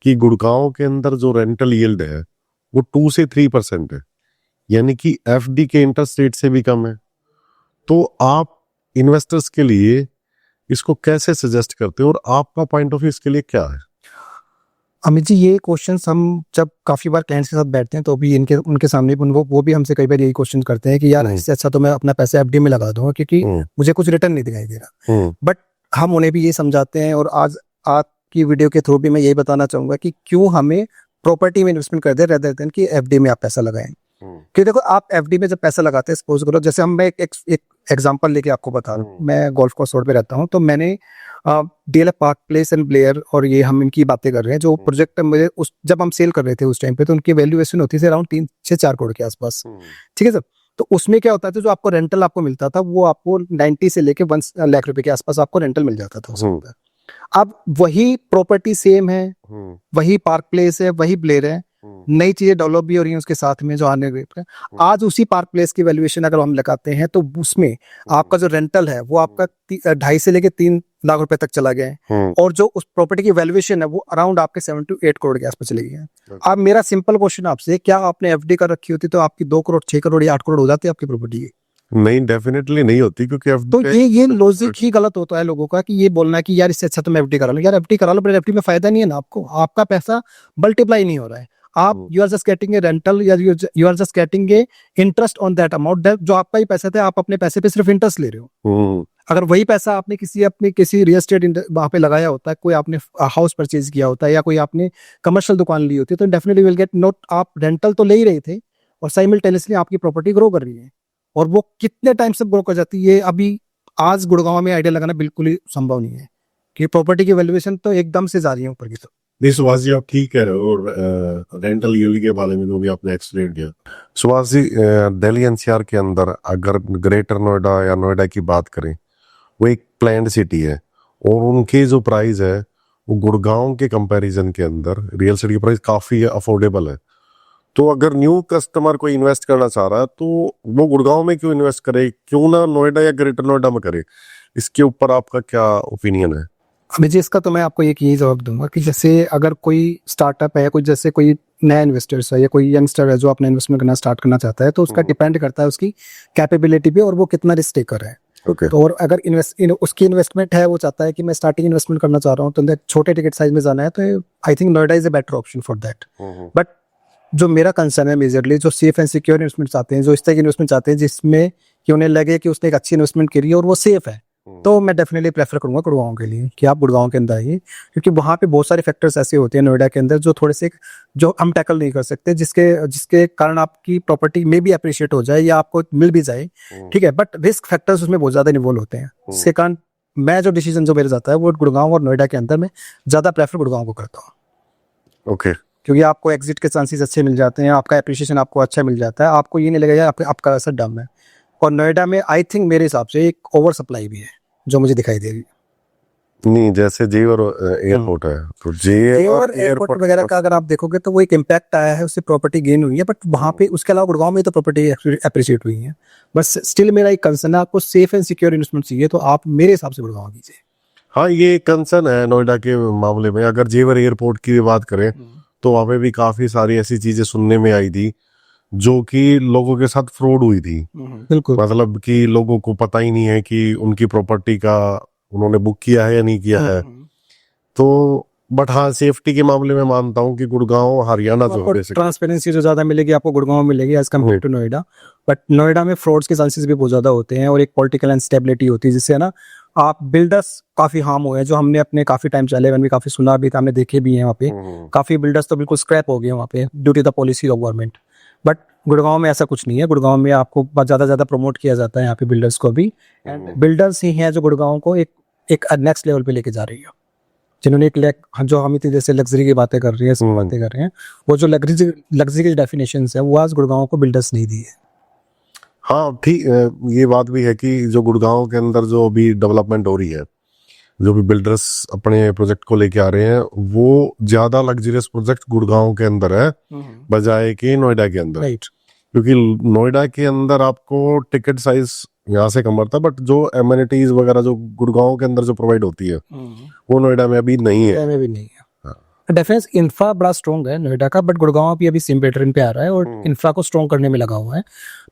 कि गुड़गांव के अंदर जो रेंटल यील्ड है वो 2 से 3% है, यानी कि एफडी के इंटरेस्ट रेट से भी कम है। तो आप इन्वेस्टर्स के लिए इसको कैसे सजेस्ट करते हो, और आपका पॉइंट ऑफ व्यू इसके लिए क्या है? अमित जी, ये क्वेश्चंस हम जब काफी बार क्लाइंट्स के साथ बैठते हैं तो भी उनके सामने वो भी हमसे कई बार यही क्वेश्चन करते हैं कि यार इससे अच्छा तो मैं अपना पैसा एफडी में लगा दूंगा, क्योंकि मुझे कुछ रिटर्न नहीं दिखाई दे रहा। बट हम उन्हें भी ये समझाते हैं, और आज की वीडियो के थ्रू भी मैं यही बताना चाहूंगा कि क्यों हमें प्रॉपर्टी में इन्वेस्टमेंट कर दे रेदर देन कि एफडी में आप पैसा लगाएं। क्योंकि देखो आप एफडी में जब पैसा लगाते हैं, सपोज करो जैसे मैं एक एग्जांपल लेके आपको बता रहा हूँ, मैं गोल्फ कोर्स रोड पे रहता हूँ, तो मैंने DLF park place and Blair और ये हम इनकी बातें कर रहे हैं, जो प्रोजेक्ट मुझे उस जब हम सेल कर रहे थे उस टाइम पे, तो उनकी वैल्यूएशन होती थी अराउंड 3 से 4 करोड़ के आसपास। ठीक है सर। तो उसमें क्या होता था, जो आपको रेंटल आपको मिलता था वो आपको 90 से लेके 1 लाख रुपए के आसपास आपको रेंटल मिल जाता था उसमें। अब वही प्रॉपर्टी सेम है, वही पार्क प्लेस है, वही ब्लेयर है, नई चीजें डेवलप भी हो रही हैं उसके साथ में जो आने वाले। आज उसी पार्क प्लेस की वैल्यूएशन अगर हम लगाते हैं तो उसमें आपका जो रेंटल है वो आपका 2.5 से लेके 3 लाख रुपए तक चला गया है, और जो उस प्रॉपर्टी की वैल्यूएशन है वो अराउंड आपके 7 to 8 करोड़ के आसपास चली गई है। अब मेरा सिंपल क्वेश्चन आपसे, क्या आपने एफडी कर रखी होती तो आपकी 2 करोड़ 6 करोड़ या 8 करोड़ हो जाती आपकी प्रॉपर्टी की? नहीं, डेफिनेटली नहीं होती, क्योंकि तो ये लॉजिक ही गलत होता है लोगों का, कि ये बोलना कि यार इससे अच्छा तो मैं एफडी करा लूं। यार एफडी करा लो, पर एफडी में फायदा नहीं है ना आपको, आपका पैसा मल्टीप्लाई नहीं हो रहा है। आप you are just getting a rental, या you are just getting a interest on that amount, जो आपका ही पैसा था, आप अपने पैसे पे सिर्फ इंटरेस्ट ले रहे हो। अगर वही पैसा आपने किसी रियल एस्टेट वहां पे लगाया होता है, कोई आपने हाउस परचेज किया होता है, या कोई आपने कमर्शियल दुकान ली होती है, तो डेफिनेटली विल गेट नॉट, आप रेंटल तो ले ही रहे थे और साइमल्टेनियसली आपकी प्रॉपर्टी ग्रो कर रही है। और वो कितने टाइम से ग्रो कर जाती है, अभी आज गुड़गांव में आइडिया लगाना बिल्कुल ही संभव नहीं है, कि प्रॉपर्टी की वैल्यूएशन तो एकदम से जा रही है ऊपर की। तो नहीं सुभाष जी, आप ठीक कह रहे हो, और रेंटल यील्ड के बारे में जो भी आपने एक्सप्लेन किया। सुभाष जी, दिल्ली एनसीआर के अंदर अगर ग्रेटर नोएडा या नोएडा की बात करें, वो एक प्लैन्ड सिटी है, और उनकी जो प्राइस है वो गुड़गांव के कंपैरिजन के अंदर रियल एस्टेट की प्राइस काफ़ी अफोर्डेबल है। तो अगर न्यू कस्टमर कोई इन्वेस्ट करना चाह रहा है तो वो गुड़गांव में क्यों इन्वेस्ट करे, क्यों ना नोएडा या ग्रेटर नोएडा में करे? इसके ऊपर आपका क्या ओपिनियन है? अभी जी इसका तो मैं आपको एक यही जवाब दूंगा कि जैसे अगर कोई स्टार्टअप है, कोई जैसे कोई नया इन्वेस्टर्स है या कोई यंगस्टर है जो अपना इन्वेस्टमेंट करना स्टार्ट करना चाहता है, तो उसका डिपेंड करता है उसकी कैपेबिलिटी पे और वो कितना रिस्क टेकर है। Okay. तो और अगर उसकी इन्वेस्टमेंट है, वो चाहता है कि मैं स्टार्टिंग इन्वेस्टमेंट करना चाह रहा हूँ, तो छोटे टिकट साइज में जाना है, तो I think Noida is a better option for that. But जो मेरा कंसर्न है मेजरली, जो सेफ एंड सिक्योर इन्वेस्टमेंट चाहते हैं, जो इस तरह की इन्वेस्टमेंट चाहते हैं जिसमें कि उन्हें लगे कि उसने एक अच्छी इन्वेस्टमेंट करी है और वो सेफ है, तो मैं डेफिनेटली प्रेफर करूंगा गुड़गांव के लिए कि आप गुड़गांव के अंदर आइए, क्योंकि वहाँ पे बहुत सारे फैक्टर्स ऐसे होते हैं नोएडा के अंदर जो थोड़े से जो हम टैकल नहीं कर सकते, जिसके कारण आपकी प्रॉपर्टी में भी अप्रिशिएट हो जाए या आपको मिल भी जाए, ठीक है, बट रिस्क फैक्टर्स उसमें बहुत ज्यादा इन्वॉल्व होते हैं। इसके कारण मैं जो डिसीजन जो मेरे जाता है वो गुड़गांव और नोएडा के अंदर में ज्यादा प्रेफर गुड़गांव को करता हूँ। ओके, क्योंकि आपको एग्जिट के चांसेस अच्छे मिल जाते हैं, आपका एप्रिशिएशन आपको अच्छा मिल जाता है, आपको ये नहीं लगेगा आपका असर डम है। और नोएडा में आई थिंक मेरे हिसाब से एक ओवर सप्लाई भी है जो मुझे दिखाई दे रही है। नहीं, जैसे जेवर एयरपोर्ट है, तो जेवर एयरपोर्ट वगैरह का अगर आप देखोगे तो वो एक इम्पैक्ट आया है, उससे प्रॉपर्टी गेन हुई है, बट वहाँ पे उसके अलावा गुड़गांव में तो प्रॉपर्टी अप्रिशिएट हुई है। बस स्टिल मेरा एक कंसर्न है, आपको सेफ एंड सिक्योर इन्वेस्टमेंट चाहिए तो आप मेरे हिसाब से गुड़गांव कीजिए। हाँ, ये कंसर्न है नोएडा के मामले में। अगर जेवर एयरपोर्ट की बात करें तो वहाँ पे भी काफी सारी ऐसी चीजें सुनने में आई थी जो कि लोगों के साथ फ्रॉड हुई थी। बिल्कुल, मतलब कि लोगों को पता ही नहीं है कि उनकी प्रॉपर्टी का उन्होंने बुक किया है या नहीं किया है। तो बट हाँ, सेफ्टी के मामले में मानता हूँ कि गुड़गांव हरियाणा जो है, ट्रांसपेरेंसी जो ज्यादा मिलेगी आपको गुड़गांव में मिलेगी as compare to Noida. But Noida में फ्रॉड्स के चांसेस भी बहुत ज्यादा होते हैं और एक पॉलिटिकल अनस्टेबिलिटी होती है, जिससे है ना आप बिल्डर्स काफी हार्म हुए हैं, जो हमने अपने काफी टाइम चले भी काफी सुना भी था, हमने देखे भी हैं वहाँ पे। काफी बिल्डर्स तो बिल्कुल स्क्रैप हो गए वहाँ पे due to the policy of government. But Gurgaon में ऐसा कुछ नहीं है, गुड़गांव में आपको ज्यादा प्रमोट किया जाता है यहाँ पे बिल्डर्स को भी, एंड बिल्डर्स ही हैं जो गुड़गांव को एक नेक्स्ट लेवल पे लेके जा रही है, जिन्होंने एक जो हम इतनी जैसे लग्जरी की बातें कर रही है, बातें कर रहे हैं, वो जो लग्जरी की डेफिनेशन है वो आज गुड़गांव को बिल्डर्स नहीं दी है। हाँ ठीक, ये बात भी है कि जो गुड़गांव के अंदर जो अभी डेवलपमेंट हो रही है, जो भी बिल्डर्स अपने प्रोजेक्ट को लेके आ रहे हैं, वो ज्यादा लग्जरियस प्रोजेक्ट गुड़गांव के अंदर है बजाय कि नोएडा के अंदर। राइट, क्योंकि नोएडा के अंदर आपको टिकट साइज यहाँ से कम पड़ता है, बट जो एमिनिटीज वगैरह जो गुड़गांव के अंदर जो प्रोवाइड होती है वो नोएडा में अभी नहीं है। में भी नहीं है। डेफिनेट इंफ्रा बड़ा स्ट्रॉन्ग है नोएडा का, बट गुड़गांव अभी सेम पैटर्न पे आ रहा है और इंफ्रा को स्ट्रॉन्ग करने में लगा हुआ है।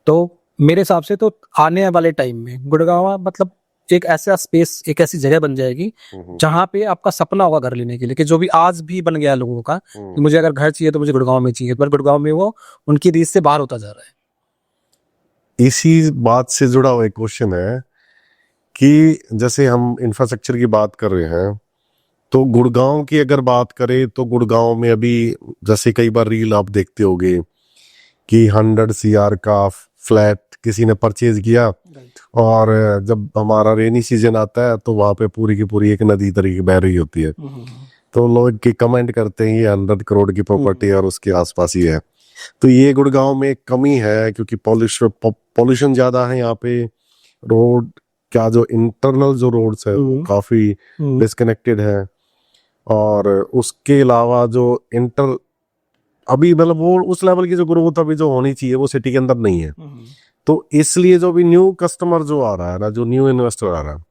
तो मेरे हिसाब से तो आने वाले टाइम में गुड़गांव मतलब एक ऐसा स्पेस, एक ऐसी जगह बन जाएगी जहां पे आपका सपना होगा घर लेने के लिए, कि जो भी आज भी बन गया लोगों का कि मुझे अगर घर चाहिए तो मुझे गुड़गांव में चाहिए, पर गुड़गांव में वो उनकी रीच से बाहर होता जा रहा है। इसी बात से जुड़ा हुआ एक क्वेश्चन है कि जैसे हम इंफ्रास्ट्रक्चर की बात कर रहे हैं, तो गुड़गांव की अगर बात करें तो गुड़गांव में अभी जैसे कई बार रील आप देखते होगे कि 100 CR का फ्लैट किसी ने परचेज किया, और जब हमारा रेनी सीजन आता है तो वहां पे पूरी की पूरी एक नदी तरीके बह रही होती है, तो लोग की कमेंट करते हैं ये 100 करोड़ की प्रॉपर्टी और उसके आसपास ही है। तो ये गुड़गांव में एक कमी है क्योंकि पॉल्यूशन ज्यादा है यहाँ पे। रोड क्या जो इंटरनल जो रोड्स है वो काफी डिस्कनेक्टेड है, और उसके अलावा जो इंटर अभी मतलब वो उस लेवल की जो ग्रोथ अभी जो होनी चाहिए वो सिटी के अंदर नहीं है। तो इसलिए जो भी न्यू कस्टमर जो आ रहा है ना, जो न्यू इन्वेस्टर आ रहा है,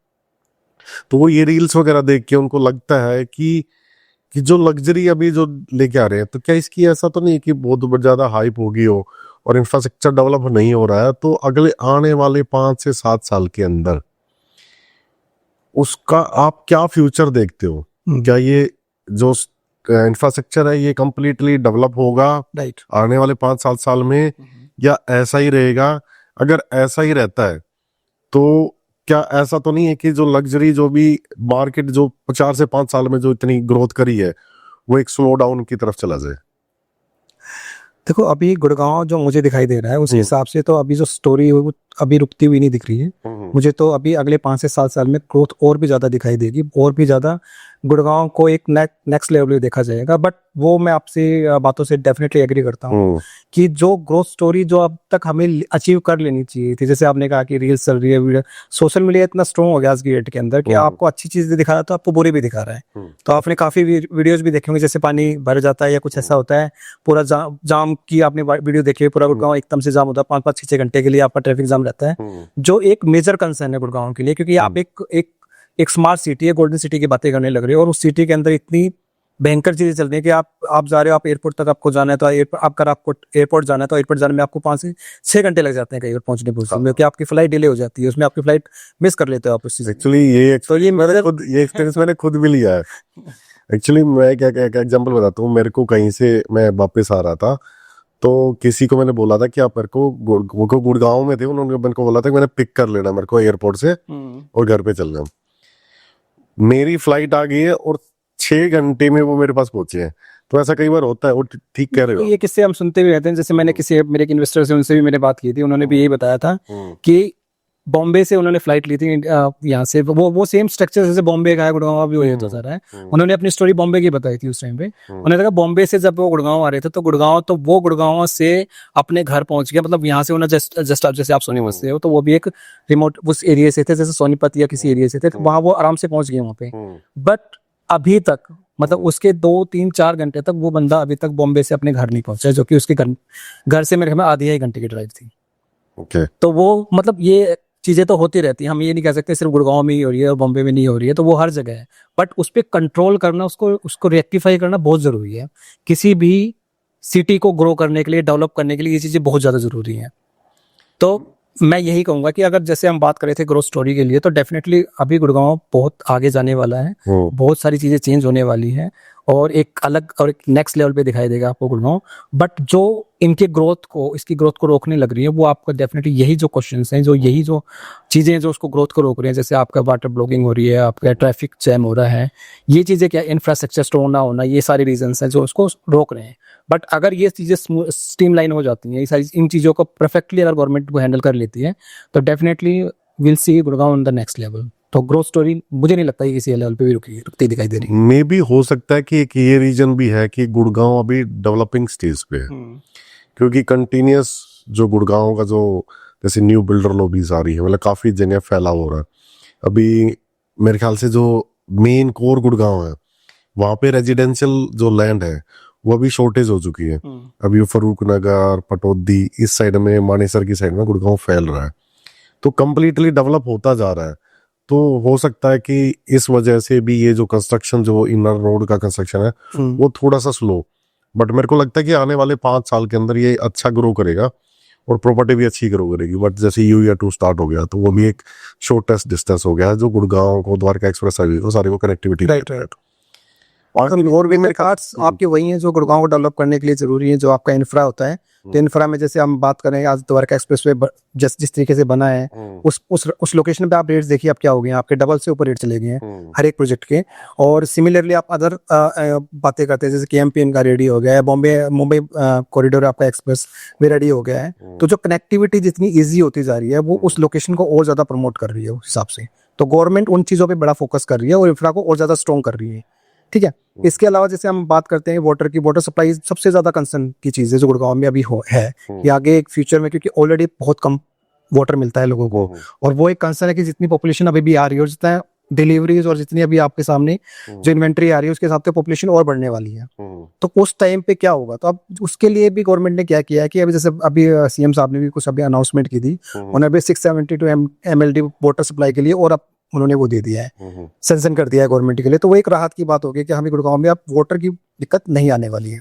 तो वो ये रील्स वगैरह देख के उनको लगता है कि जो लग्जरी अभी जो लेके आ रहे हैं, तो क्या इसकी ऐसा तो नहीं कि बहुत ज्यादा हाइप होगी हो और इंफ्रास्ट्रक्चर डेवलप नहीं हो रहा है, तो अगले आने वाले 5 से 7 साल के अंदर उसका आप क्या फ्यूचर देखते हो? क्या ये जो इंफ्रास्ट्रक्चर है ये कंप्लीटली डेवलप होगा राइट आने वाले 5-7 साल में, या ऐसा ही रहेगा? अगर ऐसा ही रहता है तो क्या ऐसा तो नहीं है कि जो लग्जरी जो भी मार्केट जो 4 से 5 साल में जो इतनी ग्रोथ करी है वो एक स्लो डाउन की तरफ चला जाए? देखो अभी गुड़गांव जो मुझे दिखाई दे रहा है उस हिसाब से तो अभी जो स्टोरी है वो अभी रुकती हुई नहीं दिख रही है। मुझे तो अभी अगले 5 से 7 साल में ग्रोथ और भी ज्यादा दिखाई देगी, और भी ज्यादा गुड़गांव को एक नेक्स्ट लेवल पे देखा जाएगा। बट वो मैं आपसे बातों से डेफिनेटली एग्री करता हूँ कि जो ग्रोथ स्टोरी जो अब तक हमें अचीव कर लेनी चाहिए थी, जैसे आपने कहा कि रील्स चल रही है, सोशल मीडिया इतना स्ट्रॉन्ग हो गया आज की डेट के अंदर कि आपको अच्छी चीजें दिखा रहा है तो आपको बुरी भी दिखा रहा है। तो आपने काफी वीडियोज भी देखे होंगे जैसे पानी भर जाता है या कुछ ऐसा होता है, पूरा जाम की आपने वीडियो देखी है, पूरा गुड़गांव एकदम से जाम होता है, 5-5, 6-6 घंटे के लिए आपका ट्रैफिक जाम रहता है, जो एक मेजर कंसर्न है गुड़गांव के लिए। क्योंकि आप एक स्मार्ट सिटी है, गोल्डन सिटी की बातें करने लग रहे हो, और उस सिटी के अंदर इतनी भयंकर चीजें चल रही है कि आप जा रहे हो, आप एयरपोर्ट तक आपको जाना है तो आपको एयरपोर्ट जाना है तो एयरपोर्ट जाने में आपको 5 से 6 घंटे लग जाते हैं कई बार पहुंचने में, कि आपकी फ्लाइट डिले हो जाती है, उसमें आपकी फ्लाइट मिस कर लेते हो आप उस चीज। एक्चुअली ये एक्सपीरियंस मैंने खुद भी लिया है। एक्चुअली मैं क्या एग्जांपल बताता हूँ। मेरे को कहीं से मैं वापस आ रहा था तो किसी को मैंने बोला था कि आप मेरे को गुड़गांव में थे, उन्होंने मेरे को बोला था कि मैंने पिक कर लेना मेरे को एयरपोर्ट से और घर पे चलना। मेरी फ्लाइट आ गई है और 6 घंटे में वो मेरे पास पहुंचे हैं। तो ऐसा कई बार होता है, वो ठीक कह रहे हो। ये किस्से हम सुनते भी रहते हैं। जैसे मैंने मेरे एक इन्वेस्टर से उनसे भी मैंने बात की थी, उन्होंने भी यही बताया था कि बॉम्बे से उन्होंने फ्लाइट ली थी यहाँ से, वो सेम स्ट्रक्चर जैसे बॉम्बे का है गुड़गांव भी वही होता जा रहा है। उन्होंने अपनी स्टोरी बॉम्बे की बताई थी उस टाइम पे। उन्होंने कहा बॉम्बे से जब वो गुड़गांव आ रहे थे तो वो गुड़गांव से अपने घर पहुंच गया, मतलब यहाँ से उन्होंने जस्ट जैसे आप सोनीपत से हो तो वो भी एक रिमोट उस एरिया से थे, जैसे सोनीपत या किसी एरिया से थे, तो वहां वो आराम से पहुंच गए वहां पे। बट अभी तक मतलब उसके 2-3-4 घंटे तक वो बंदा अभी तक बॉम्बे से अपने घर नहीं पहुंचा, जो कि उसके घर से मेरे ख्याल में आधी ही घंटे की ड्राइव थी। तो वो मतलब ये चीजें तो होती रहती हैं, हम ये नहीं कह सकते सिर्फ गुड़गांव में ही हो रही है और बॉम्बे में नहीं हो रही है, तो वो हर जगह है। बट उस पर कंट्रोल करना, उसको रेक्टिफाई करना बहुत जरूरी है। किसी भी सिटी को ग्रो करने के लिए, डेवलप करने के लिए ये चीजें बहुत ज्यादा जरूरी हैं। तो मैं यही कहूंगा कि अगर जैसे हम बात कर रहे थे ग्रोथ स्टोरी के लिए, तो डेफिनेटली अभी गुड़गांव बहुत आगे जाने वाला है, बहुत सारी चीजें चेंज होने वाली है और एक अलग और एक नेक्स्ट लेवल पे दिखाई देगा आपको गुड़गांव। बट जो इसकी ग्रोथ को रोकने लग रही है, वो आपका डेफिनेटली यही जो क्वेश्चंस हैं, यही जो चीजें हैं जो उसको ग्रोथ को रोक रही हैं, जैसे आपका वाटर ब्लॉगिंग हो रही है, आपका ट्रैफिक जैम हो रहा है, ये चीजें क्या इंफ्रास्ट्रक्चर स्ट्रॉन्ग ना होना, ये सारे रीजंस हैं जो उसको रोक रहे हैं। बट अगर ये चीजें स्ट्रीमलाइन हो जाती हैं, ये सारी इन चीजों को परफेक्टली अगर गवर्नमेंट को हैंडल कर लेती है, तो definitely will see Gurgaon on the next level. तो ग्रोथ स्टोरी मुझे नहीं लगता है किसी लेवल पे भी रुकती दिखाई दे रही है। मे भी हो सकता है कि एक ये रीजन भी है कि गुड़गांव अभी डेवलपिंग स्टेज पे है, क्योंकि कंटिन्यूस जो गुड़गांव का जो जैसे न्यू बिल्डर लॉबीज आ रही है, मतलब काफी जगह फैला हो रहा है। अभी मेरे ख्याल से जो मेन कोर गुड़गांव है वहां पे रेजिडेंशियल जो लैंड है वो अभी शॉर्टेज हो चुकी है। अभी फरूक नगर, पटौदी, इस साइड में, मानेसर की साइड में गुड़गांव फैल रहा है, तो कंप्लीटली डेवलप होता जा रहा है। तो हो सकता है कि इस वजह से भी ये जो कंस्ट्रक्शन, जो इनर रोड का कंस्ट्रक्शन है वो थोड़ा सा स्लो, बट मेरे को लगता है कि आने वाले 5 साल के अंदर ये अच्छा ग्रो करेगा और प्रॉपर्टी भी अच्छी ग्रो करेगी। बट जैसे UER2 स्टार्ट हो गया तो वो भी एक शॉर्टेस्ट डिस्टेंस हो गया जो गुड़गांव को, द्वारका एक्सप्रेस हाईवे को, सारे को कनेक्टिविटी। राइट। और भी मेरे खास आपके वही हैं जो गुड़गांव को डेवलप करने के लिए जरूरी है, जो आपका इंफ्रा होता है तो इंफ्रा में जैसे हम बात करें आज द्वारका एक्सप्रेस वे जिस तरीके से बना है, उस लोकेशन पे आप रेट्स देखिए आप क्या हो गए हैं, आपके डबल से ऊपर रेट चले गए हैं हर एक प्रोजेक्ट के। और सिमिलरली आप अदर बातें करते हैं जैसे KMPN का रेडी हो गया है, बॉम्बे मुंबई कॉरिडोर आपका एक्सप्रेस वे रेडी हो गया है। तो जो कनेक्टिविटी जितनी ईजी होती जा रही है वो उस लोकेशन को और ज्यादा प्रमोट कर रही है उस हिसाब से। तो गवर्नमेंट उन चीजों पे बड़ा फोकस कर रही है और इंफ्रा को और ज्यादा स्ट्रॉन्ग कर रही है। ठीक है, इसके अलावा जैसे हम बात करते हैं वाटर की, वाटर सप्लाई सबसे ज्यादा कंसर्न की चीज है जो गुड़गांव में अभी है कि आगे एक फ्यूचर में, क्योंकि ऑलरेडी बहुत कम वाटर मिलता है लोगों को, और वो एक कंसर्न है कि जितनी पॉपुलेशन अभी भी आ रही है और जितना डिलीवरीज और जितनी अभी आपके सामने जो इन्वेंट्री आ रही है उसके हिसाब से पॉपुलेशन और बढ़ने वाली है। तो उस टाइम पे क्या होगा, तो अब उसके लिए भी गवर्नमेंट ने क्या किया है कि अभी जैसे अभी CM साहब ने भी कुछ अभी अनाउंसमेंट की थी, उन्होंने अभी 672 MLD वाटर सप्लाई के लिए और अब उन्होंने वो दे दिया है, सैंक्शन कर दिया है गवर्नमेंट के लिए। तो वो एक राहत की बात होगी कि हमें गुड़गांव में अब वाटर की दिक्कत नहीं आने वाली है।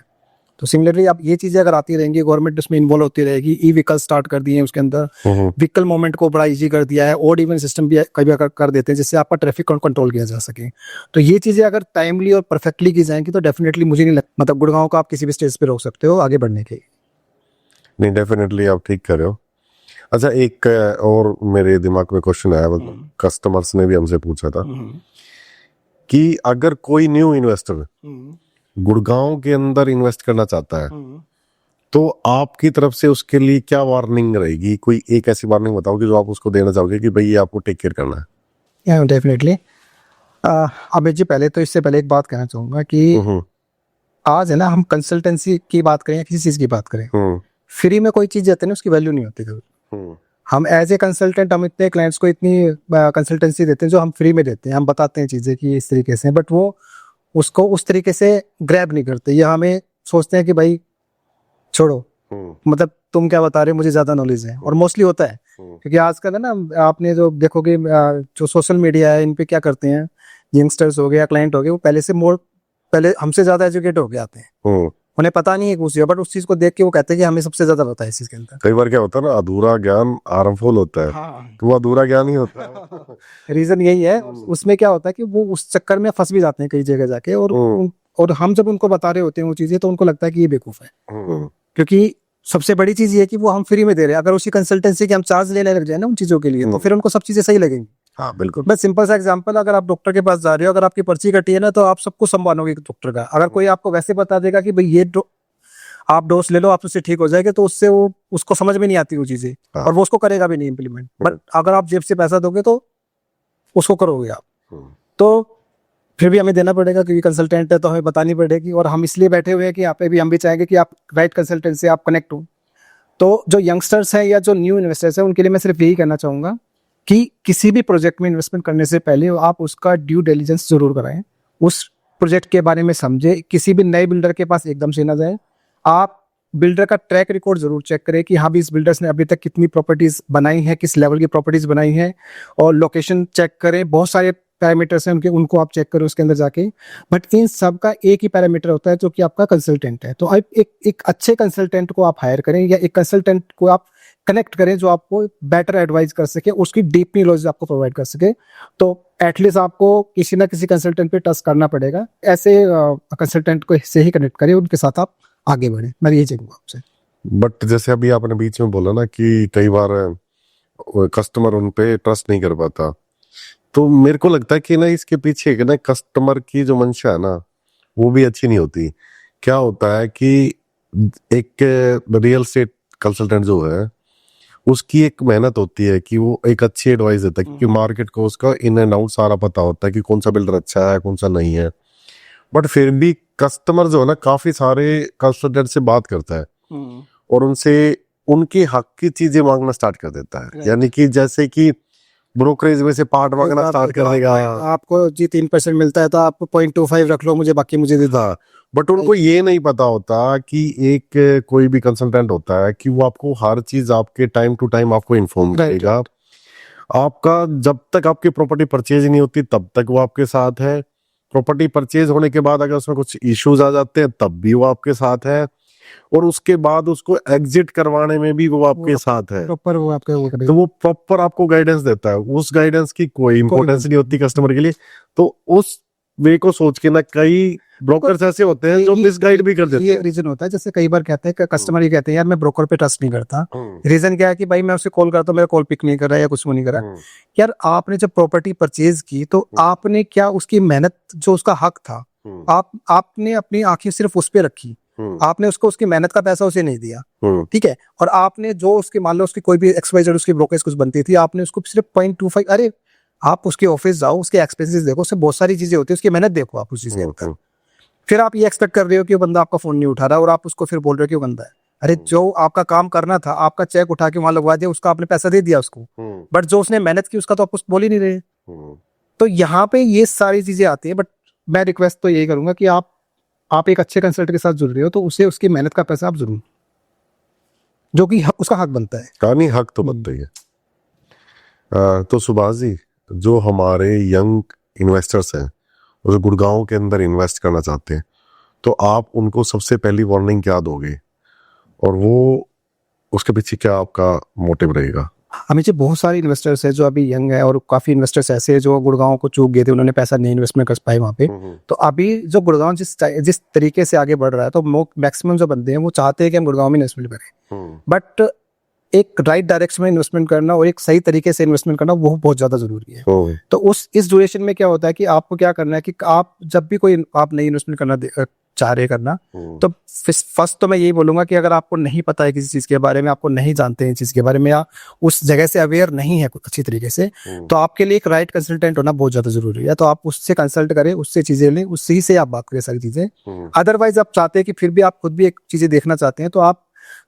तो सिमिलरली अब ये चीजें अगर आती रहेंगी, गवर्नमेंट उसमें इन्वॉल्व होती रहेगी, व्हीकल स्टार्ट कर दिए हैं उसके अंदर, व्हीकल मूवमेंट को बड़ा इजी कर दिया है, और इवन सिस्टम भी कभी कर देते हैं जिससे आपका ट्रैफिक कंट्रोल किया जा सके। तो ये चीजें अगर टाइमली और परफेक्टली की जाएंगी तो डेफिनेटली मुझे नहीं लगता, मतलब गुड़गांव को आप किसी भी स्टेज पे रोक सकते हो आगे बढ़ने के। नहीं, डेफिनेटली आप ठीक कर रहे हो। अच्छा, एक और मेरे दिमाग में क्वेश्चन आया, मतलब कस्टमर्स ने भी हमसे पूछा था कि अगर कोई न्यू इन्वेस्टर गुड़गांव के अंदर इन्वेस्ट करना चाहता है तो आपकी तरफ से उसके लिए क्या वार्निंग रहेगी? कोई एक ऐसी वार्निंग बताओ कि जो आप उसको देना चाहोगे कि भाई ये आपको टेक केयर करना है। डेफिनेटली अमित जी, पहले तो इससे पहले एक बात कहना चाहूंगा कि आज है ना, हम कंसल्टेंसी की बात करें या किसी चीज की बात करें, फ्री में कोई चीज देते हैं उसकी वैल्यू नहीं होती कभी। हम एज ए कंसल्टेंट हम इतने क्लाइंट्स को इतनी कंसल्टेंसी देते हैं जो हम फ्री में देते हैं, हम बताते हैं चीजें कि इस तरीके से, बट वो उसको उस तरीके से ग्रैब नहीं करते, या हमें सोचते हैं कि भाई छोड़ो, मतलब तुम क्या बता रहे हो, मुझे ज्यादा नॉलेज है। और मोस्टली होता है क्योंकि आजकल है ना, आपने जो देखोगे जो सोशल मीडिया है इन पे क्या करते हैं, यंगस्टर्स हो गए या क्लाइंट हो गए, वो पहले हमसे ज्यादा एजुकेट हो गए आते हैं, उन्हें पता नहीं है कुछ, बट उस चीज को देख के वो कहते हैं कि हमें सबसे ज्यादा पता है इस चीज के अंदर। कई बार क्या होता है ना, अधूरा ज्ञान हार्मफुल होता है। हाँ। तो वो अधूरा ज्ञान ही होता है। रीजन यही है, उसमें क्या होता है कि वो उस चक्कर में फंस भी जाते हैं कई जगह जाके, और हम जब उनको बता रहे होते हैं वो चीजें तो उनको लगता है कि ये बेवकूफ है, क्योंकि सबसे बड़ी चीज ये है कि वो हम फ्री में दे रहे हैं। अगर उसी कंसल्टेंसी के हम चार्ज लेने लग जाए ना उन चीजों के लिए, तो फिर उनको सब चीजें सही लगेंगी। हाँ बिल्कुल। बस सिंपल सा एग्जांपल, अगर आप डॉक्टर के पास जा रहे हो, अगर आपकी पर्ची कटी है ना, तो आप सब कुछ संभालोगे डॉक्टर का। अगर कोई आपको वैसे बता देगा कि भाई ये आप डोज ले लो, आप उससे ठीक हो जाएगा, तो उससे वो उसको समझ में नहीं आती वो चीजें, और वो उसको करेगा भी नहीं इम्प्लीमेंट। बट अगर आप जेब से पैसा दोगे तो उसको करोगे आप। तो फिर भी हमें देना पड़ेगा क्योंकि कंसल्टेंट है, तो हमें बतानी पड़ेगी, और हम इसलिए बैठे हुए हैं कि यहाँ पे भी हम भी चाहेंगे कि आप राइट कंसल्टेंट से आप कनेक्ट हो। तो जो यंगस्टर्स हैं या जो न्यू इन्वेस्टर्स हैं, उनके लिए मैं सिर्फ यही कहना चाहूंगा कि किसी भी प्रोजेक्ट में इन्वेस्टमेंट करने से पहले आप उसका ड्यू डिलिजेंस जरूर कराएं, उस प्रोजेक्ट के बारे में समझे। किसी भी नए बिल्डर के पास एकदम से ना जाए, आप बिल्डर का ट्रैक रिकॉर्ड जरूर चेक करें कि हाँ भी इस बिल्डर्स ने अभी तक कितनी प्रॉपर्टीज बनाई है, किस लेवल की प्रॉपर्टीज बनाई है, और लोकेशन चेक करें। बहुत सारे पैरामीटर्स हैं उनके, उनको आप चेक करें उसके अंदर जाके। बट इन सब का एक ही पैरामीटर होता है जो कि आपका कंसल्टेंट है। तो आप एक अच्छे कंसल्टेंट को आप हायर करें, या एक कंसल्टेंट को आप कनेक्ट करें जो आपको बेटर एडवाइस कर सके, उसकी डीप नॉलेज आपको प्रोवाइड कर सके। तो एटलीस्ट आपको किसी ना किसी कंसल्टेंट पे ट्रस्ट करना पड़ेगा। ऐसे कंसल्टेंट को से ही कनेक्ट करें, उनके साथ आप आगे बढ़े, मैं यही चाहूंगा आपसे। बट जैसे अभी आपने बीच में बोला ना कि कई बार कस्टमर उन पे ट्रस्ट नहीं कर पाता, तो मेरे को लगता है कि ना इसके पीछे ना कस्टमर की जो मंशा है ना वो भी अच्छी नहीं होती। क्या होता है कि एक रियल एस्टेट कंसल्टेंट जो है उसकी एक मेहनत होती है कि वो एक अच्छी एडवाइस देता है, क्योंकि मार्केट को उसका इन एंड आउट सारा पता होता है कि कौन सा बिल्डर अच्छा है कौन सा नहीं है। बट फिर भी कस्टमर जो है ना काफी सारे कंसल्टेंट से बात करता है और उनसे उनके हक की चीजें मांगना स्टार्ट कर देता है। यानी कि जैसे कि ब्रोकरेज में से पार्ट मांगना स्टार्ट कर देगा, आपको जी 3% मिलता है तो आप 0.25 रख लो, मुझे बाकी मुझे दे दो। बट उनको ये नहीं पता होता कि एक कोई भी कंसल्टेंट होता है कि वो आपको हर चीज आपके टाइम टू टाइम आपको इन्फॉर्म करेगा। आपका जब तक आपकी प्रॉपर्टी परचेज नहीं होती तब तक वो आपके साथ है। प्रॉपर्टी परचेज होने के बाद अगर उसमें कुछ इश्यूज आ जाते हैं तब भी वो आपके साथ है, और उसके बाद उसको एग्जिट करवाने में भी वो आपके साथ है। प्रॉपर वो आपके वो तो वो प्रॉपर आपको गाइडेंस देता है। उस गाइडेंस की कोई इंपॉर्टेंस नहीं होती कस्टमर के लिए। तो उस वे को सोच के ना कई ब्रोकर्स ऐसे होते हैं जो मिसगाइड भी कर देते ये रीजन होता है, जैसे कई बार कहते हैं कस्टमर ये कहते हैं यार मैं ब्रोकर पे ट्रस्ट नहीं करता। हैं। रीजन क्या है कि भाई मैं उसे कॉल करता हूँ, मेरा कॉल पिक नहीं कर रहा है या कुछ वो नहीं कर रहा है। यार आपने जब प्रॉपर्टी परचेज की तो आपने क्या उसकी मेहनत, जो उसका हक था, आपने अपनी आंखें सिर्फ उस पे रखी, आपने उसको उसकी मेहनत का पैसा उसे नहीं दिया, ठीक है। और आपने जो उसकी, मान लो उसकी कोई भी XYZ उसकी ब्रोकरेज कुछ बनती थी, आपने उसको सिर्फ 0.25, अरे आप उसके ऑफिस जाओ, उसके एक्सपेंसेस देखो, उससे बहुत सारी चीजें होती है, उसकी मेहनत देखो आप उस चीज के अंदर। फिर आप ये एक्सपेक्ट कर रहे हो कि वो बंदा आपका फोन नहीं उठा रहा और आप उसको फिर बोल रहे हो कि वो गंदा है। अरे जो आपका काम करना था, आपका चेक उठा के वहां लगवा दिया, उसका आपने पैसा दे दिया उसको, बट जो उसने मेहनत की उसका तो आप कुछ बोल ही नहीं रहे। तो यहाँ पे ये सारी चीजें आती है। बट मैं रिक्वेस्ट तो यही करूंगा कि आप एक अच्छे कंसल्टेंट के साथ जुड़ रहे हो तो उसे उसकी मेहनत का पैसा आप जरूर, जो कि उसका हक बनता है। कहानी हक तो बनता ही है। तो सुभाष जी, जो हमारे यंग इन्वेस्टर्स हैं और जो गुड़गांव के अंदर इन्वेस्ट करना चाहते हैं, तो आप उनको सबसे पहली वार्निंग क्या दोगे और वो उसके पीछे क्या आपका मोटिव रहेगा? हमें जो बहुत सारे इन्वेस्टर्स हैं जो अभी यंग है, और काफी इन्वेस्टर्स ऐसे हैं जो गुड़गांव को चूक गए थे, उन्होंने पैसा नहीं इन्वेस्टमेंट कर पाए वहाँ पे। तो अभी जो गुड़गांव जिस तरीके से आगे बढ़ रहा है, तो मैक्सिमम जो बंदे हैं वो चाहते हैं कि हम गुड़गांव में इन्वेस्टमेंट करें, बट एक राइट डायरेक्शन में इन्वेस्टमेंट करना और एक सही तरीके से इन्वेस्टमेंट करना वो बहुत ज्यादा जरूरी है। तो इस ड्यूरेशन में क्या होता है कि आपको क्या करना है कि आप जब भी कोई आप नई इन्वेस्टमेंट करना चाह रहे करना, तो फर्स्ट तो मैं यही बोलूंगा कि अगर आपको नहीं पता है किसी चीज के बारे में, आपको नहीं जानते हैं चीज के बारे में, या उस जगह से अवेयर नहीं है अच्छी तरीके से, तो आपके लिए एक राइट कंसल्टेंट होना बहुत ज्यादा जरूरी है। तो आप उससे कंसल्ट करें, उससे चीजें लें, उससे से आप बात करें सारी चीजें। अदरवाइज आप चाहते हैं कि फिर भी आप खुद भी एक चीजें देखना चाहते हैं, तो आप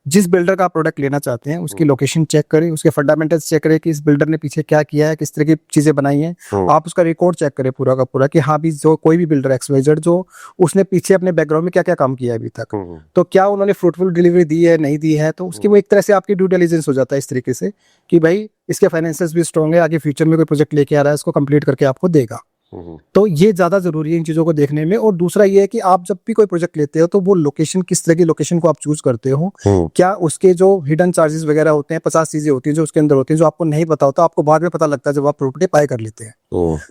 जिस बिल्डर का प्रोडक्ट लेना चाहते हैं उसकी लोकेशन चेक करें, उसके फंडामेंटल्स चेक करें कि इस बिल्डर ने पीछे क्या किया है, किस तरह की चीजें बनाई हैं। आप उसका रिकॉर्ड चेक करें पूरा का पूरा कि हाँ भी जो कोई भी बिल्डर XYZ जो उसने पीछे अपने बैकग्राउंड में क्या क्या काम किया है अभी तक, तो क्या उन्होंने फ्रूटफुल डिलीवरी दी है नहीं दी है, तो उसकी वो एक तरह से आपकी ड्यू डिलिजेंस हो जाता है इस तरीके से कि भाई इसके फाइनेंसेस भी स्ट्रॉन्ग है, आगे फ्यूचर में कोई प्रोजेक्ट लेके आ रहा है इसको कंप्लीट करके आपको देगा। तो ये ज्यादा जरूरी है इन चीजों को देखने में। और दूसरा ये है कि आप जब भी कोई प्रोजेक्ट लेते हो तो वो लोकेशन, किस तरह की लोकेशन को आप चूज करते हो, क्या उसके जो हिडन चार्जेस वगैरह होते हैं, 50 चीजें होती हैं जो उसके अंदर होती हैं जो आपको नहीं पता होता, आपको बाद में पता लगता है जब आप प्रॉपर्टी बाय कर लेते हैं।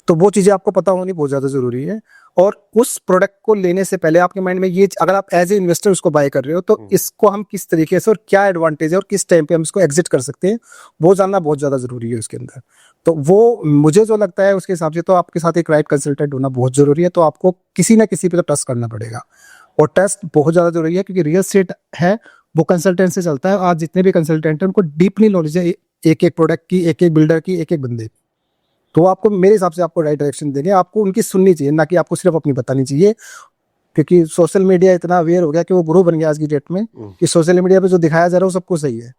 तो वो चीजें आपको पता होनी बहुत ज्यादा जरूरी है। और उस प्रोडक्ट को लेने से पहले आपके माइंड में ये, अगर आप एज ए इन्वेस्टर उसको बाय कर रहे हो तो इसको हम किस तरीके से और क्या एडवांटेज है और किस टाइम पे हम इसको एग्जिट कर सकते हैं, वो जानना बहुत ज्यादा जरूरी है उसके अंदर। तो वो मुझे जो लगता है उसके हिसाब से तो आपके साथ एक राइट कंसल्टेंट होना बहुत जरूरी है। तो आपको किसी ना किसी पे तो ट्रस्ट करना पड़ेगा, और ट्रस्ट बहुत ज्यादा जरूरी है क्योंकि रियल एस्टेट है वो कंसल्टेंट से चलता है। आज जितने भी कंसल्टेंट हैं उनको डीपली नॉलेज है एक एक प्रोडक्ट की, एक एक बिल्डर की, एक एक बंदे की। तो आपको, मेरे हिसाब से आपको राइट डायरेक्शन देंगे, आपको उनकी सुननी चाहिए, ना कि आपको सिर्फ अपनी बतानी चाहिए। क्योंकि सोशल मीडिया इतना अवेयर हो गया कि वो गुरु बन गया आज की डेट में, कि सोशल मीडिया पे जो दिखाया जा रहा है वो सबको सही है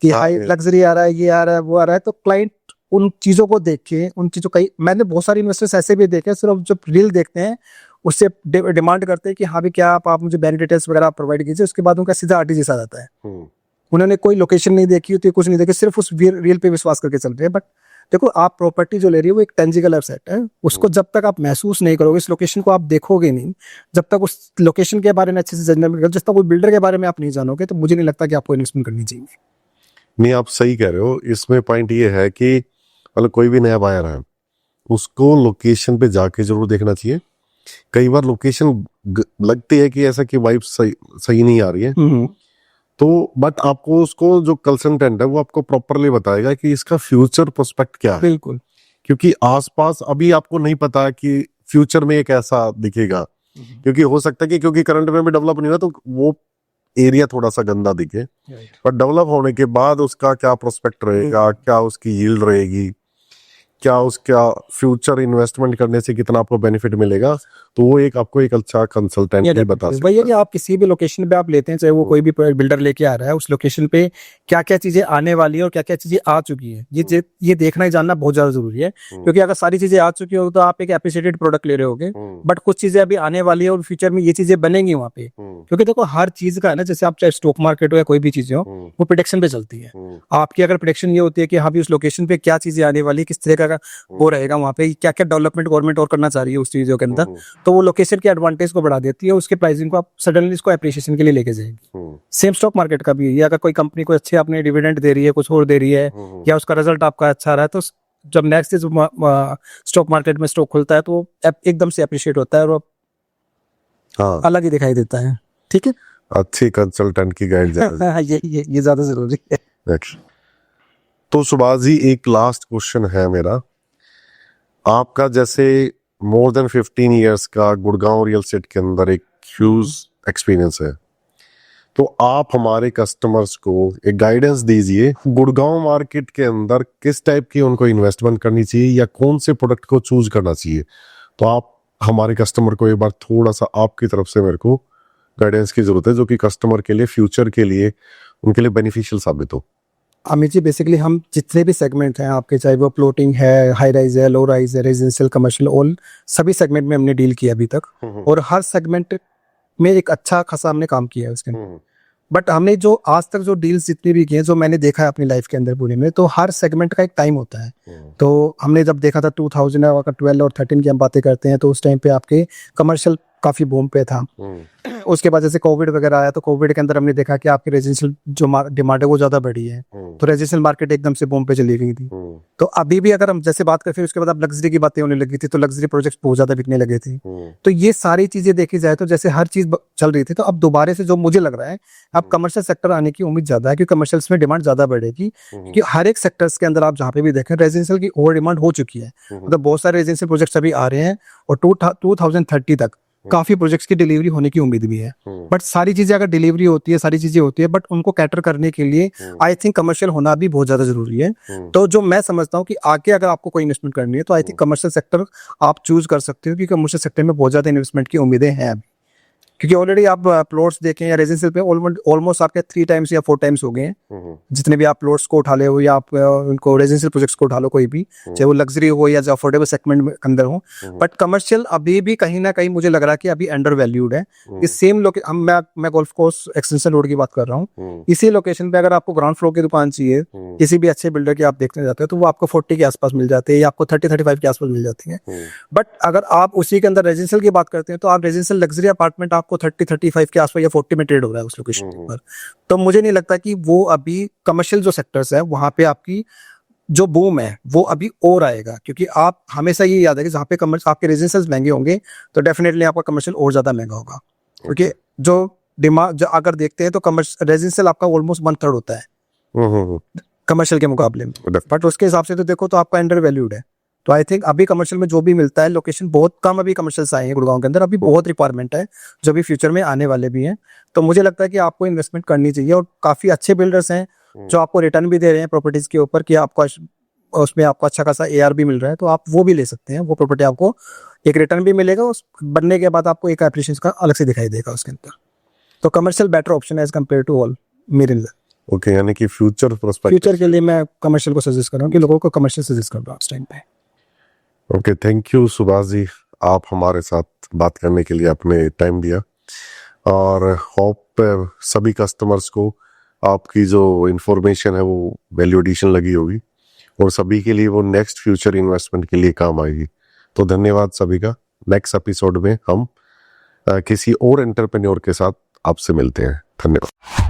कि हाई लग्जरी आ रहा है, ये आ रहा है, वो आ रहा है। तो क्लाइंट उन चीजों को देख के, उन चीजों का, मैंने बहुत सारे इन्वेस्टर्स ऐसे भी देखे सिर्फ जो रील देखते हैं उससे डिमांड करते हैं कि हाँ भी क्या आप मुझे बैंक डिटेल्स वगैरह प्रोवाइड कीजिए, उसके बाद उनका सीधा RTGS आ जाता है। उन्होंने कोई लोकेशन नहीं देखी होती, कुछ नहीं देखी, सिर्फ उस रील पे विश्वास करके चल रहे हैं। बट देखो, आप प्रॉपर्टी जो ले रही है वो एक टेंजिबल एसेट है, उसको जब तक आप महसूस नहीं करोगे, इस लोकेशन को आप देखोगे नहीं, जब तक उस लोकेशन के बारे में अच्छे से जजमेंट नहीं करोगे, जब तक वो बिल्डर के बारे में आप नहीं जानोगे, तो मुझे नहीं लगता कि आपको इन्वेस्टमेंट करनी चाहिए। नहीं, आप सही कह रहे हो। इसमें पॉइंट ये है कि मतलब कोई भी नया बायर है उसको लोकेशन पे जाके जरूर देखना चाहिए। कई बार लोकेशन लगती है कि ऐसा कि वाइब सही नहीं आ रही है, तो बट आपको उसको जो कंसल्टेंट है वो आपको प्रॉपरली बताएगा कि इसका फ्यूचर प्रोस्पेक्ट क्या है। बिल्कुल, क्योंकि आसपास अभी आपको नहीं पता कि फ्यूचर में ये कैसा दिखेगा, क्योंकि हो सकता है कि क्योंकि करंट में भी डेवलप नहीं हुआ तो वो एरिया थोड़ा सा गंदा दिखे, पर डेवलप होने के बाद उसका क्या प्रोस्पेक्ट रहेगा, क्या उसकी यील्ड रहेगी, क्या उसका फ्यूचर इन्वेस्टमेंट करने से कितना आपको बेनिफिट मिलेगा, तो वो एक आपको एक अच्छा कंसल्टेंट भी बता सकता है। वही है कि आप किसी भी लोकेशन पे आप लेते हैं, चाहे वो कोई भी बिल्डर लेके आ रहा है, उस लोकेशन पे क्या क्या चीजें आने वाली है और क्या क्या चीजें आ चुकी है, ये देखना ही जानना बहुत ज्यादा जरूरी है। क्योंकि अगर सारी चीजें आ चुकी हो तो आप एक एप्रिशिएटेड प्रोडक्ट ले रहे होगे, बट कुछ चीजें अभी आने वाली है और फ्यूचर में ये चीजें बनेंगी वहाँ पे। क्योंकि देखो, हर चीज का है ना, जैसे आप चाहे स्टॉक मार्केट हो या कोई भी चीजें हो, वो प्रेडिक्शन पे चलती है। आपकी अगर प्रेडिक्शन ये होती है कि हाँ भी उस लोकेशन पे क्या चीजें आने वाली, किस तरह का वो रहेगा, वहाँ पे क्या क्या डेवलपमेंट गवर्नमेंट और करना चाह रही है उस चीजों के अंदर, तो वो लोकेशन के एडवांटेज को बढ़ा देती है, उसके प्राइसिंग को आप सडनली इसको एप्रिसिएशन के लिए लेके जाएगी। सेम स्टॉक मार्केट का भी है, अगर कोई कंपनी को अच्छे अपने डिविडेंड दे रही है, कुछ और दे रही है, या उसका रिजल्ट आपका अच्छा रहा है, तो जब नेक्स्ट स्टॉक मार्केट में स्टॉक खुलता है तो एकदम से अप्रिशिएट होता है और हाँ, अलग ही दिखाई देता है। ठीक है, अच्छी कंसल्टेंट की गाइड ये ज्यादा जरूरी है। नेक्स्ट, तो सुभाष जी एक लास्ट क्वेश्चन है मेरा, आपका जैसे मोर देन 15 इयर्स का गुड़गांव रियल एस्टेट के अंदर एक ह्यूज एक्सपीरियंस है, तो आप हमारे कस्टमर्स को एक गाइडेंस दीजिए, गुड़गांव मार्केट के अंदर किस टाइप की उनको इन्वेस्टमेंट करनी चाहिए या कौन से प्रोडक्ट को चूज करना चाहिए। तो आप हमारे कस्टमर को एक बार थोड़ा सा आपकी तरफ से मेरे को गाइडेंस की जरूरत है, जो कि कस्टमर के लिए, फ्यूचर के लिए, उनके लिए बेनिफिशियल साबित हो। अमित जी, बेसिकली हम जितने भी सेगमेंट हैं आपके, चाहे वो प्लॉटिंग है, हाई राइज है, लो राइज है, रेजिडेंशियल, कमर्शियल, ऑल सभी सेगमेंट में हमने डील किया अभी तक, और हर सेगमेंट में एक अच्छा खासा हमने काम किया है उसके अंदर। बट हमने जो आज तक जो डील्स जितनी भी की हैं, जो मैंने देखा है अपनी लाइफ के अंदर पूरे में, तो हर सेगमेंट का एक टाइम होता है। तो हमने जब देखा था 2012 और 13 की हम बातें करते हैं, तो उस टाइम पे आपके कमर्शियल काफी बूम पे था। उसके बाद जैसे कोविड वगैरह आया, तो कोविड के अंदर हमने देखा कि आपकी रेजिडेंशियल जो डिमांड है वो ज्यादा बढ़ी है, तो रेजिडेंशियल मार्केट एकदम से बूम पे चली गई थी। तो अभी भी अगर हम जैसे बात करें, फिर उसके बाद अब लग्जरी की बातें होने लगी थी, तो लग्जरी प्रोजेक्ट्स बहुत ज्यादा बिकने लगे थे। तो ये सारी चीजें देखी जाए तो जैसे हर चीज चल रही थी, तो अब दोबारा से जो मुझे लग रहा है, अब कमर्शियल सेक्टर आने की उम्मीद ज्यादा है, क्योंकि कमर्शियल्स में डिमांड ज्यादा बढ़ेगी। क्योंकि हर एक सेक्टर्स के अंदर आप जहाँ पे भी देखें, रेजिडेंशियल की ओवर डिमांड हो चुकी है। मतलब बहुत सारे रेजिडेंशियल प्रोजेक्ट्स अभी आ रहे हैं, और 2030 तक काफी प्रोजेक्ट्स की डिलीवरी होने की उम्मीद भी है। बट सारी चीजें अगर डिलीवरी होती है, सारी चीजें होती है, बट उनको कैटर करने के लिए आई थिंक कमर्शियल होना भी बहुत ज्यादा जरूरी है। तो जो मैं समझता हूँ कि आगे अगर आपको कोई इन्वेस्टमेंट करनी है, तो आई थिंक कमर्शियल सेक्टर आप चूज कर सकते हो, क्योंकि कमर्शियल सेक्टर में बहुत ज्यादा इन्वेस्टमेंट की उम्मीदें हैं अभी। क्योंकि ऑलरेडी आप प्लॉट्स देखें या रेजिडेंशियल पे ऑलमोस्ट आपके 3 टाइम्स या 4 टाइम्स हो गए हैं, जितने भी आप प्लॉट्स को उठा ले हो, या आप उनको रेजिडेंशियल प्रोजेक्ट्स को उठा लो, कोई भी, चाहे वो लग्जरी हो या जो अफोर्डेबल सेगमेंट में अंदर हो। बट कमर्शियल अभी भी कहीं ना कहीं मुझे लग रहा है कि अभी अंडर वैल्यूड है। इस सेम लोकेशन, मैं गोल्फ कोर्स एक्सटेंशन रोड की बात कर रहा हूँ, इसी लोकेशन पे अगर आपको ग्राउंड फ्लोर की दुकान चाहिए, किसी भी अच्छे बिल्डर की आप देखने जाते हो, तो वो आपको 40 के आसपास मिल जाते हैं, या आपको 30-35 के आसपास मिल जाती है। बट अगर आप उसी के अंदर रेजिडेंशियल की बात करते हैं, तो आप रेजिडेंशियल लग्जरी अपार्टमेंट आपको 30-35 के आसपास या 40 में ट्रेड हो रहा है उस लोकेशन पर। तो मुझे नहीं लगता कि वो अभी कमर्शियल जो सेक्टर्स है, वहां पे आपकी जो बूम है वो अभी और आएगा। क्योंकि आप हमेशा ये याद है कि जहाँ पे कमर्शियल आपके रेजिडेंशियल महंगे होंगे, तो डेफिनेटली आपका कमर्शियल और ज्यादा महंगा होगा। क्योंकि जो डिमांड जो अगर देखते हैं, तो कमर्शियल रेजिडेंशियल आपका ऑलमोस्ट 1/3 होता है कमर्शियल के मुकाबले में। बट उसके हिसाब से तो देखो तो आपका अंडर वैल्यूड है। तो आई थिंक अभी कमर्शियल में जो भी मिलता है, लोकेशन बहुत कम अभी कमर्शियल्स आए हैं गुड़गांव के अंदर, अभी बहुत रिक्वायरमेंट है, जो भी फ्यूचर में आने वाले भी हैं। तो मुझे लगता है कि आपको इन्वेस्टमेंट करनी चाहिए, और काफी अच्छे बिल्डर्स हैं जो आपको रिटर्न भी दे रहे हैं प्रॉपर्टीज के ऊपर, कि आपको उसमें आपको अच्छा खासा AR भी मिल रहा है, तो आप वो भी ले सकते हैं। वो प्रॉपर्टी आपको एक रिटर्न भी मिलेगा, उस बनने के बाद आपको एक एप्रिशिएशन का अलग से दिखाई देगा उसके अंदर। तो कमर्शियल बेटर ऑप्शन है एज कम्पेयर टू ऑल मेरे लिए। ओके, यानी कि फ्यूचर फ्यूचर के लिए मैं कमर्शियल को सजेस्ट कर रहा हूँ, कि लोगों को कमर्शियल सजेस्ट कर रहा हूँ उस टाइम पे। Okay, thank you Subhash ji, आप हमारे साथ बात करने के लिए आपने टाइम दिया, और होप सभी कस्टमर्स को आपकी जो इंफॉर्मेशन है वो वैल्यू एडिशन लगी होगी, और सभी के लिए वो नेक्स्ट फ्यूचर इन्वेस्टमेंट के लिए काम आएगी। तो धन्यवाद सभी का। नेक्स्ट एपिसोड में हम किसी और एंटरप्रेन्योर के साथ आपसे मिलते हैं। धन्यवाद।